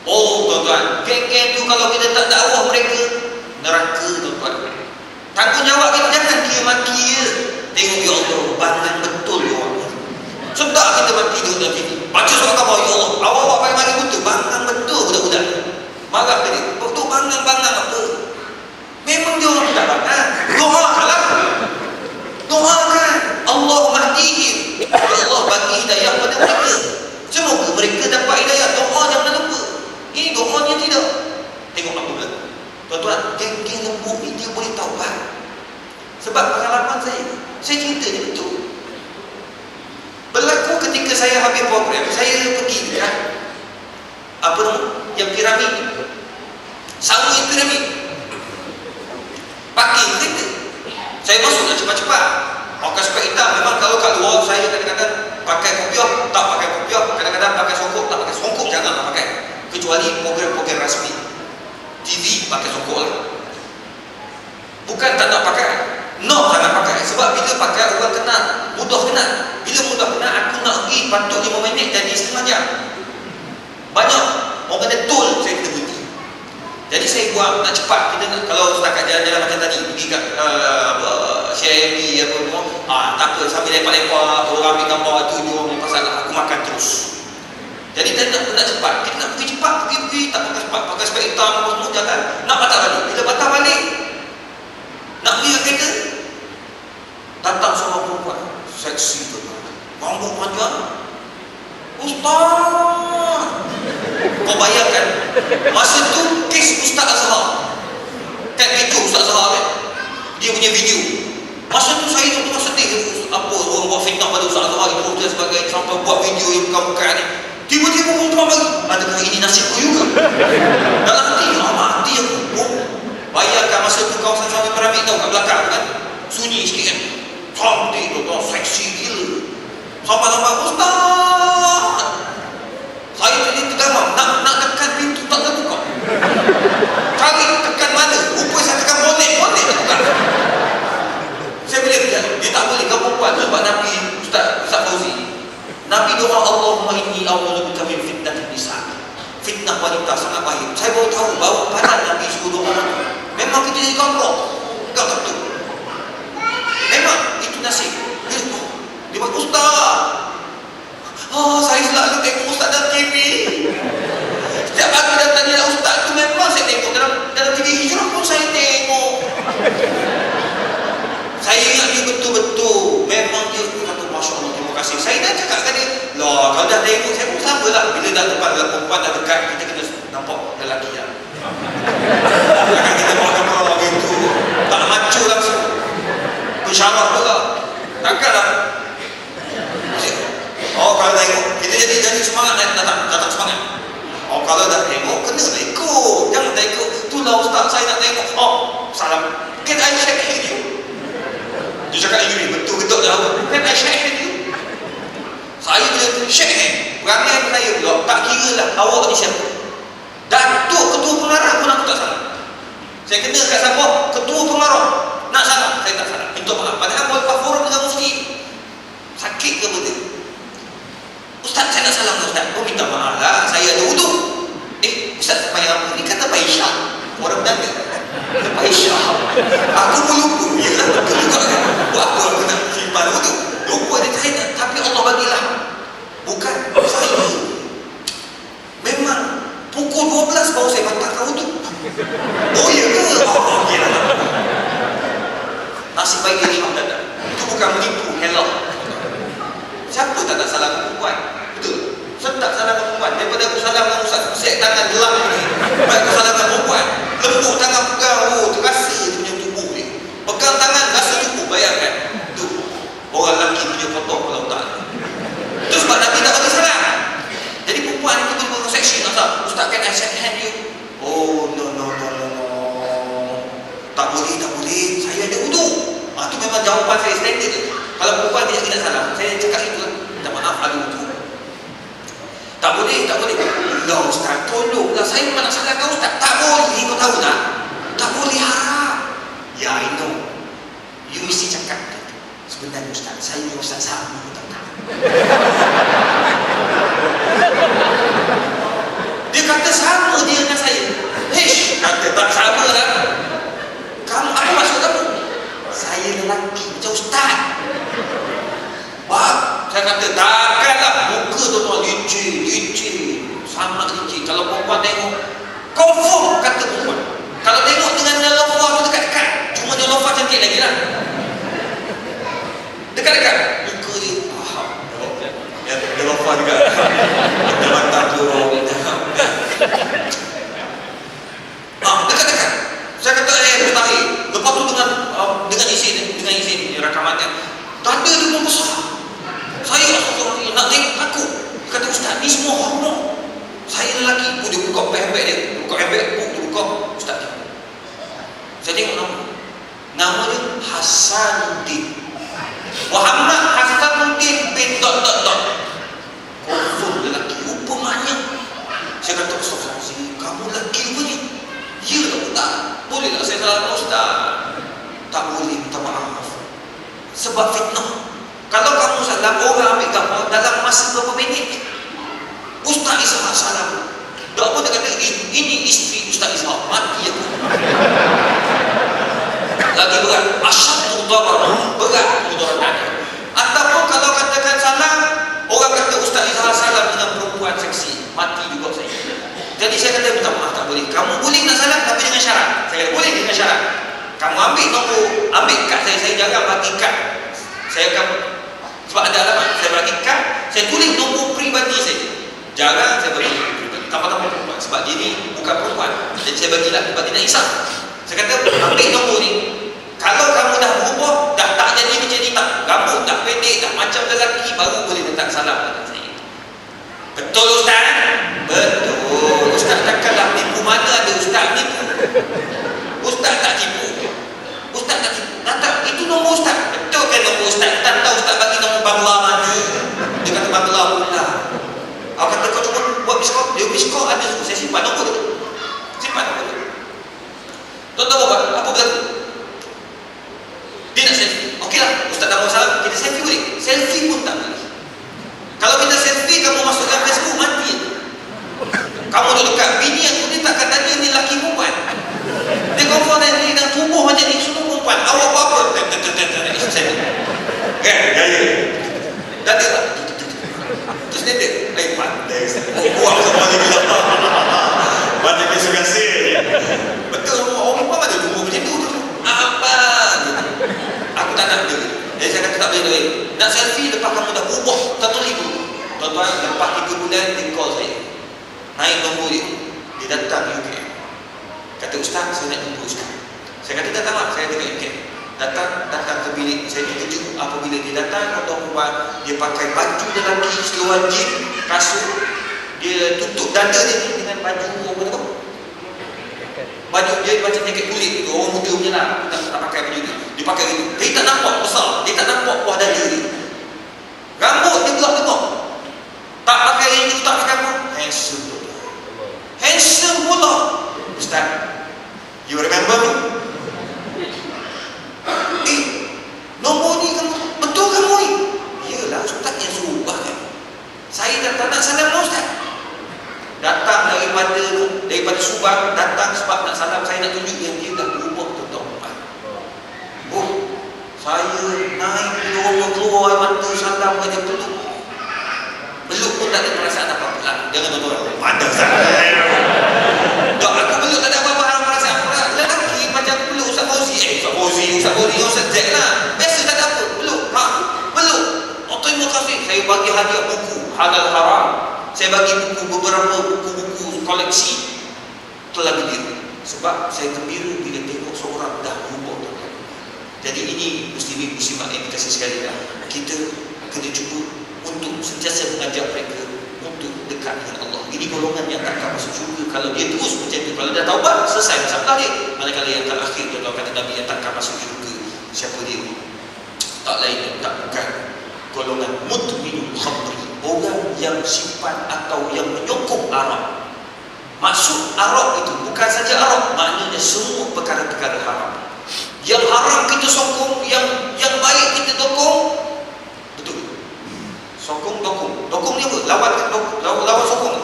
Tuan-tuan, geng-geng tu kalau kita tak dakwah mereka, neraka tuan-tuan. Tanggungjawab kita jangan dia mati je. Tengok ya Allah, bangang betul dia orang. Sedap kita mati dia dalam TV. Baca surah khabar, ya Allah, awak pakai mari betul, bangang betul budak-budak. Marah ke dia, betul bangang-bangang apa? Memang dia orang tidak bangang. Doakanlah. Doakan. Allahumma hdihim. Ya Allah bagi hidayah pada mereka. Semoga mereka dapat hidayah. Doa jangan lupa. Ini doanya tidak. Tengok apa berlaku. Tuan-tuan, geng-geng lembut ni dia boleh taubat. Sebab pengalaman saya cerita dia betul. Berlaku ketika saya habis program, saya pergi dekat apa nama? Yang piramid. Sama yang piramid. Parking kereta. Saya masuk dah cepat-cepat. Pakai spek hitam. Memang kalau kat luar saya kadang-kadang pakai kopiah, tak pakai kopiah. Kadang-kadang pakai songkok, tak pakai songkok. Janganlah pakai. Kecuali program-program rasmi. TV pakai songkok lah. Bukan tak nak pakai. No, jangan pakai. Sebab bila pakai orang kena, mudah kena. Bila mudah kena, aku nak pergi patut 5 minit jadi setengah jam. Banyak. Orang kena tol, saya kena berhenti. Jadi saya buat nak cepat. Kita nak, kalau setakat jalan-jalan macam tadi, pergi kat CIMB apa semua, tak apa, sambil lepak-lepak, orang ambil gambar tu, dia orang pasal aku makan terus. Jadi kita nak cepat. Kita nak pergi cepat, pergi tak pakai cepat, pakai spek hitam apa semua jalan, nak patah balik. Bila patah balik, nak pergi ke kereta, datang seorang perempuan seksi tu, rambut panjang. Ustaz, kau bayangkan masa tu kes Ustaz Azhar, kan video Ustaz Azhar kan, dia punya video. Masa tu saya tu sedih, apa orang buat fitnah pada Ustaz Azhar itu dan sebagainya, sampai buat video yang bukan-bukan ni. Tiba-tiba perempuan bagi, adakah ini nasibku juga? Dalam hati, mati aku. Bayangkan masa tu kawasan Saudi Piramid tahu kat belakang kan, sunyi sikit kan, cantik tu, seksi gila. Sampai-sampai Ustaz, saya tadi tergamam nak tekan pintu tak terbuka. Cari tekan mana? Rupanya saya tekan bonet terbuka. Saya boleh dia tak boleh kau perempuan sebab Nabi Ustaz Fauzi. Nabi doa Allahumma inni a'udzubika min fitnatin nisa. Fitnah wanita sangat bahaya. Saya baru tahu bahawa pada Nabi suruh doa itu. Memang kita jadi kampung. Enggak betul. Memang itu nasib. Dia buat Ustaz. Saya selalu tengok Ustaz dalam TV. Setiap pagi datang dia Ustaz tu memang saya tengok dalam TV hijrah pun saya tengok. Saya ingat dia betul-betul. Memang dia kata Masya Allah, terima kasih. Saya dah cakap kat dia, lah kalau dah tengok saya pun sama lah. Bila dah depan perempuan dah dekat, kita kena nampak lelaki lah. Takkan kita makan orang begitu, tak macu langsung, pensyarah pula. Takkan lah. Kalau tengok, kita jadi semangat, datang semangat. Kalau dah tengok, kena ikut. Jangan tak ikut, itulah Ustaz saya nak tengok. Salam. Can I shake hand you? Dia cakap ini betul-betul dah. Can I shake hand you? Saya bila shake hand, perangai saya pula, tak kira lah awak ni siapa. Datuk ketua pengarah pun aku tak salah. Saya kena kat siapa? Ketua pengarah. Nak salah, saya tak salah. Minta maaf. Padahal buat forum dengan mufti. Sakit ke benda? Ustaz, saya nak salah ke Ustaz? Oh, minta maaf lah. Saya ada wudu. Ustaz, bayar apa? Ni kata Pak Isyak. Orang Belanda. Pak Isyak. Aku pun lupa. Yelah, betul juga kan. Buat apa aku nak simpan wudu? Lupa dia saya tak. Tapi Allah bagilah. Bukan saya. Memang pukul 12 baru saya batalkan wudu. Oh, ya ke? Okey lah. Nasib baik dia Imam datang. Itu bukan menipu. Hello. Siapa tak nak salah perempuan? Betul? Saya tak salah perempuan. Daripada aku salah dengan Ustaz, set tangan gelap ni. Baik aku salah dengan perempuan. Lembut tangan pegang, terasa dia punya tubuh ni. Pegang tangan, rasa tubuh, bayangkan. Tu, orang lelaki punya kotor kalau tak. Itu sebab Nabi tak bagi salah. Jadi perempuan itu tiba-tiba seksi. Ustaz, can I shake hand you? Oh, no. Tak boleh. Saya ada wudu. Itu memang jawapan saya standard. Kalau perempuan tidak salah, saya cakap itu kan. Minta maaf, ada wudu. Tak boleh. Allah Ustaz, tolonglah. Saya memang nak salahkan Ustaz. Tak boleh, kau tahu tak? Tak boleh harap. Ya, I know. You mesti cakap. Sebenarnya Ustaz, saya ni Ustaz sama, kau tahu tak? Dia kata sama dia dengan saya. Kata tak sama lah. Kamu, apa maksud kamu? Saya lelaki macam Ustaz. Saya kata takkanlah muka tuan-tuan licin. Sangat licin. Kalau perempuan tengok, confirm kata perempuan. Kalau tengok dengan Nelofa tu dekat-dekat. Cuma Nelofa cantik lagi lah. Dekat-dekat. Muka dia, faham. Nelofa juga. Dia mantap tu. Dekat-dekat. Saya kata, mustahil. Lepas tu dengan isi rakamannya, tanda dia pun besar. Saya nak tengok takut. Dia kata, Ustaz, ni semua hormon. Saya lelaki pun dia buka handbag dia. Dia buka Ustaz dia. Saya tengok nama dia Hasanuddin. Muhammad Hasanuddin bin ... Confirm lelaki. Rupanya. Saya kata, Ustaz, kamu lelaki rupanya. Ya tak? Bolehlah saya salahkan Ustaz? Tak boleh, minta maaf. Sebab fitnah. Kalau kamu salah, orang ambil gambar dalam masa berapa minit. Ustaz Ishak salah. Tak pun dia kata, ini isteri Ustaz Ishak. Mati aku. Lagi berat. Asyadu darah. Berat mudaratnya. Ataupun kalau katakan salah, orang kata Ustaz Ishak salah dengan perempuan seksi. Mati juga saya. Jadi saya kata, minta maaf, tak boleh. Kamu boleh nak salah tapi dengan syarat. Saya kata, boleh dengan syarat. Kamu ambil kad saya jangan bagi kad. Saya akan, sebab ada alamat, saya bagi kad, saya tulis nombor peribadi saya. Jangan saya bagi tambah-tambah perempuan. Sebab dia ni bukan perempuan. Jadi saya bagilah, sebab dia nak isap. Saya kata, ambil nombor ni. Kalau kamu dah berubah, dah tak jadi macam ni, tak rambut, tak pendek, tak macam lelaki, baru boleh letak salam pada saya. Betul Ustaz tak tipu. Ustaz tak tipu. Datang, itu nombor ustaz. Betul kan nombor ustaz? Tak tahu ustaz bagi nombor bangla mana. Dia kata bangla pula. Aku kata kau cuba buat miskol. Dia miskol ada semua. Saya simpan nombor dia. Simpan nombor dia. Tuan tahu apa? Apa berlaku? Dia nak selfie. Okeylah, ustaz tak mau salam. Kita selfie boleh. Selfie pun tak boleh. Kalau kita selfie, kamu masukkan Facebook, mati. Kamu duduk dekat bini aku, dia takkan tanya ni lelaki perempuan. Dia confirm ni dan tubuh macam ni, semua perempuan. Awak buat apa? Kan? Gaya. Dah ada tak? Terus dia ada. Pandai. Buang semua ni bila. Banyak kisah-kisah. Betul, orang perempuan ada tubuh macam tu. Apa? Aku tak nak dia. Jadi saya kata tak boleh. Nak selfie lepas kamu dah berubah 1,000. Tuan-tuan, lepas 3 bulan dia call saya. Naik nombor dia. Dia datang UK. Kata ustaz, saya nak jumpa ustaz. Saya kata datang lah, saya dekat UK. Datang ke bilik. Saya terkejut apabila dia datang. Tuan-tuan, dia pakai baju lelaki, seluar jean, kasut. Dia tutup dada dia dengan baju apa tu? Baju dia macam jaket kulit tu. Orang muda punya lah. Tak pakai baju dia. Dia pakai gitu. Dia tak nampak besar. Dia tak nampak buah dada dia. Rambut dia gelap-gelap. Tak pakai rindu, tak pakai apa. Handsome pula. Ustaz, you remember me? Nombor ni kamu, betul kamu ni? Iyalah, ustaz yang suruh kan. Saya dah tak nak salam ustaz. Datang daripada Subang, datang sebab nak salam. Saya nak tunjuk yang dia dah berubah tuan-tuan. Oh, saya naik keluar mata salam aja peluk. Peluk pun tak ada perasaan apa-apa lah. Jangan tuan-tuan. Pandang saya. Tak, aku peluk tak ada apa-apa perasaan. Lelaki macam peluk Ustaz Fauzi. Ustaz Jack lah. Biasa tak ada apa. Peluk. Peluk. Oh, terima kasih. Saya bagi hadiah buku Halal Haram. Saya bagi beberapa buku-buku koleksi. Telah gembira. Sebab saya gembira bila tengok seorang dah berubah. Jadi ini muslimin-muslimat yang dikasih sekalian. Kita kena cuba untuk sentiasa mengajak mereka untuk dekat dengan Allah. Ini golongan yang takkan masuk syurga kalau dia terus macam itu. Kalau dia taubat, selesai masalah dia. Manakala yang terakhir, tuan-tuan kata Nabi, yang takkan masuk syurga, siapa dia? Tak lain dan tak bukan golongan mudminul khamri, orang yang simpan atau yang menyokong arak. Maksud arak itu bukan saja arak, maknanya semua perkara-perkara haram. Yang haram kita sokong, yang baik kita dokong. Betul. Sokong dokong. Dokong ni apa? Lawan sokong.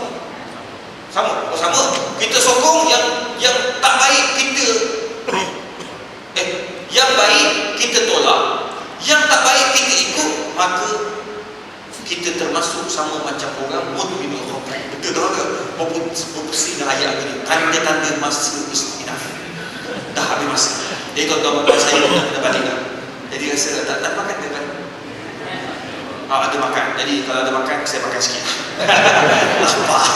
Sama. Oh, sama. Kita sokong yang tak baik kita yang baik kita tolak, yang tak baik kita ikut, maka kita termasuk sama macam orang mudminul khamr. Betul tak? Berpusing ayat ini. Tanda-tanda masa istinaf. Dah habis masa. Jadi tuan-tuan, saya pun dah balik dah. Jadi rasa tak makan dia kan? Ada makan. Jadi kalau ada makan, saya makan sikit. Lapar.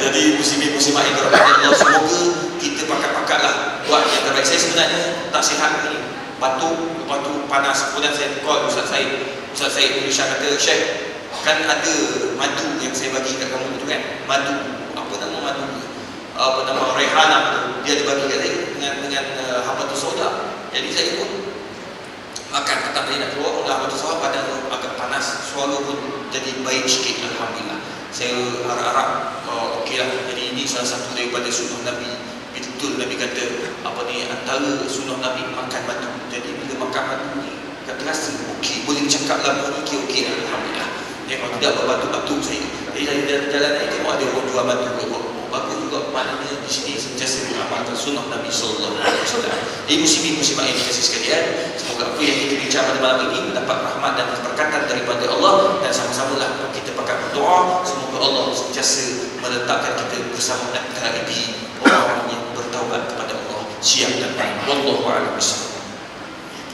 Jadi muslimin-muslimat yang dirahmati Allah, semoga kita pakat-pakatlah buat yang terbaik. Saya sebenarnya tak sihat ni. Batuk panas. Kemudian saya call Ustaz Said Malaysia, kata, Syekh, kan ada madu yang saya bagi kat kamu tu kan? Madu. Apa nama madu? Apa nama Rehana tu. Dia ada bagi kat saya dengan habatus sauda. Jadi saya pun makan petang tadi nak keluar habatus sauda, badan agak panas, suara pun jadi baik sikit, alhamdulillah. Saya harap-harap okeylah. Jadi ini salah satu daripada sunnah Nabi. Betul Nabi kata antara sunnah Nabi makan madu. Jadi bila makan madu ni kata rasa okey, boleh cakap lama ni okey, alhamdulillah. Dia kalau tidak berbatu-batu saya. Jadi dari jalan ni tengok ada orang jual madu juga. Bagus juga, maknanya di sini sentiasa mengamalkan sunnah Nabi sallallahu alaihi wasallam. Jadi muslimin-muslimat yang dikasihi sekalian, semoga apa yang kita bincang pada malam ini mendapat rahmat dan keberkatan daripada Allah, dan sama-samalah kita pakai berdoa semoga Allah sentiasa meletakkan kita bersama dan menghadapi orang-orang yang bertaubat kepada Allah siang dan malam. Wallahu a'lam bishawab.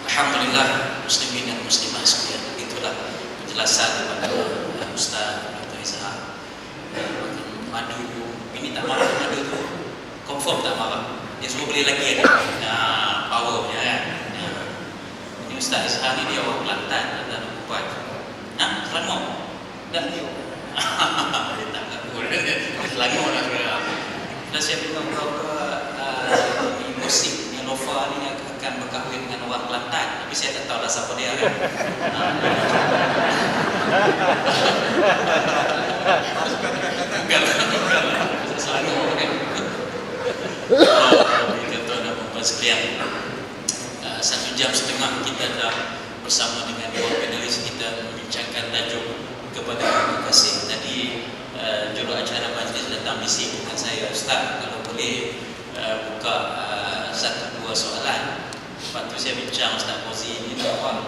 Alhamdulillah, muslimin dan muslimat sekalian, begitulah penjelasan daripada Ustaz Dr. Izhar. Madu ini tak marah, madu tu confirm tak marah. Dia semua boleh lagi ada. Power punya kan. Ini Ustaz Izhar ni dia orang Kelantan dan Kuat. Selangor. Dah dia. Dia tak ngaku. Selangor nak sudah. Dah siap dengan kau ke gosip yang Nova ni akan berkahwin dengan orang Kelantan, tapi saya tak tahu lah siapa dia kan. Bukan selalu kan. Tuan-tuan dan puan sekalian, 1 jam setengah kita dah bersama dengan dua panelis kita membincangkan tajuk kepada terima kasih. Tadi juruacara majlis datang bising dengan saya, Ustaz, kalau boleh buka 1-2 soalan. Lepas tu saya bincang, Ustaz Fauzi ni apa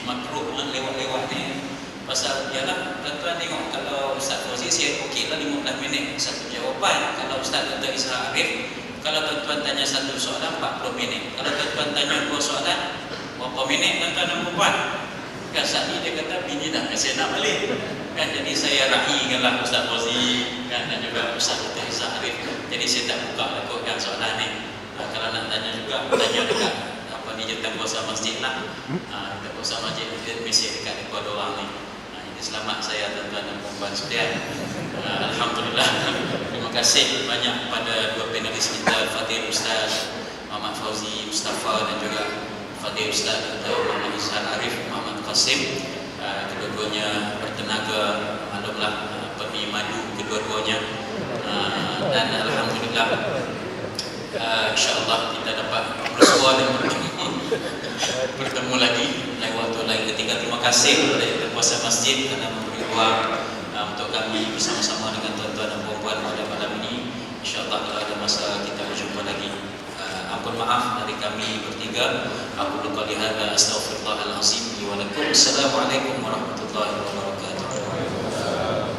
makruh lewat-lewat ni. Pasal ialah tuan-tuan tengok, kalau Ustaz Fauzi saya okey lah 15 minit satu jawapan. Kalau Ustaz Dr. Isra Arif, kalau tuan-tuan tanya satu soalan 40 minit. Kalau tuan-tuan tanya 2 soalan berapa minit tuan-tuan dan puan? Kan saat ni dia kata bini dah kasi nak balik. Kan jadi saya rahikanlah Ustaz Fauzi kan, dan juga Ustaz Dr. Isra Arif. Jadi saya tak buka lakukkan soalan ni. Kalau nak tanya juga, tanya dekat apa ni jentang kuasa masjid lah. Jentang kuasa masjid dia mesti dekat dekat orang ni. Jadi selamat saya tuan-tuan dan puan sekalian. Alhamdulillah. Terima kasih banyak kepada dua panelis kita, Fadil Ustaz Muhammad Fauzi Mustafa dan juga Fadil Ustaz Dr. Muhammad Isra Arif Muhammad Qasim. Kedua-duanya bertenaga, maklumlah pemimadu kedua-duanya. Dan alhamdulillah insya-Allah kita dapat bersua dan bertemu lagi lain waktu lain ketika. Terima kasih kepada kuasa masjid kerana memberi ruang untuk kami bersama-sama dengan tuan-tuan dan puan-puan pada malam ini. InsyaAllah kalau ada masa kita berjumpa lagi. Ampun maaf dari kami bertiga. Aku lupa lihat. Astaghfirullahalazim wa lakum. Assalamualaikum warahmatullahi wabarakatuh.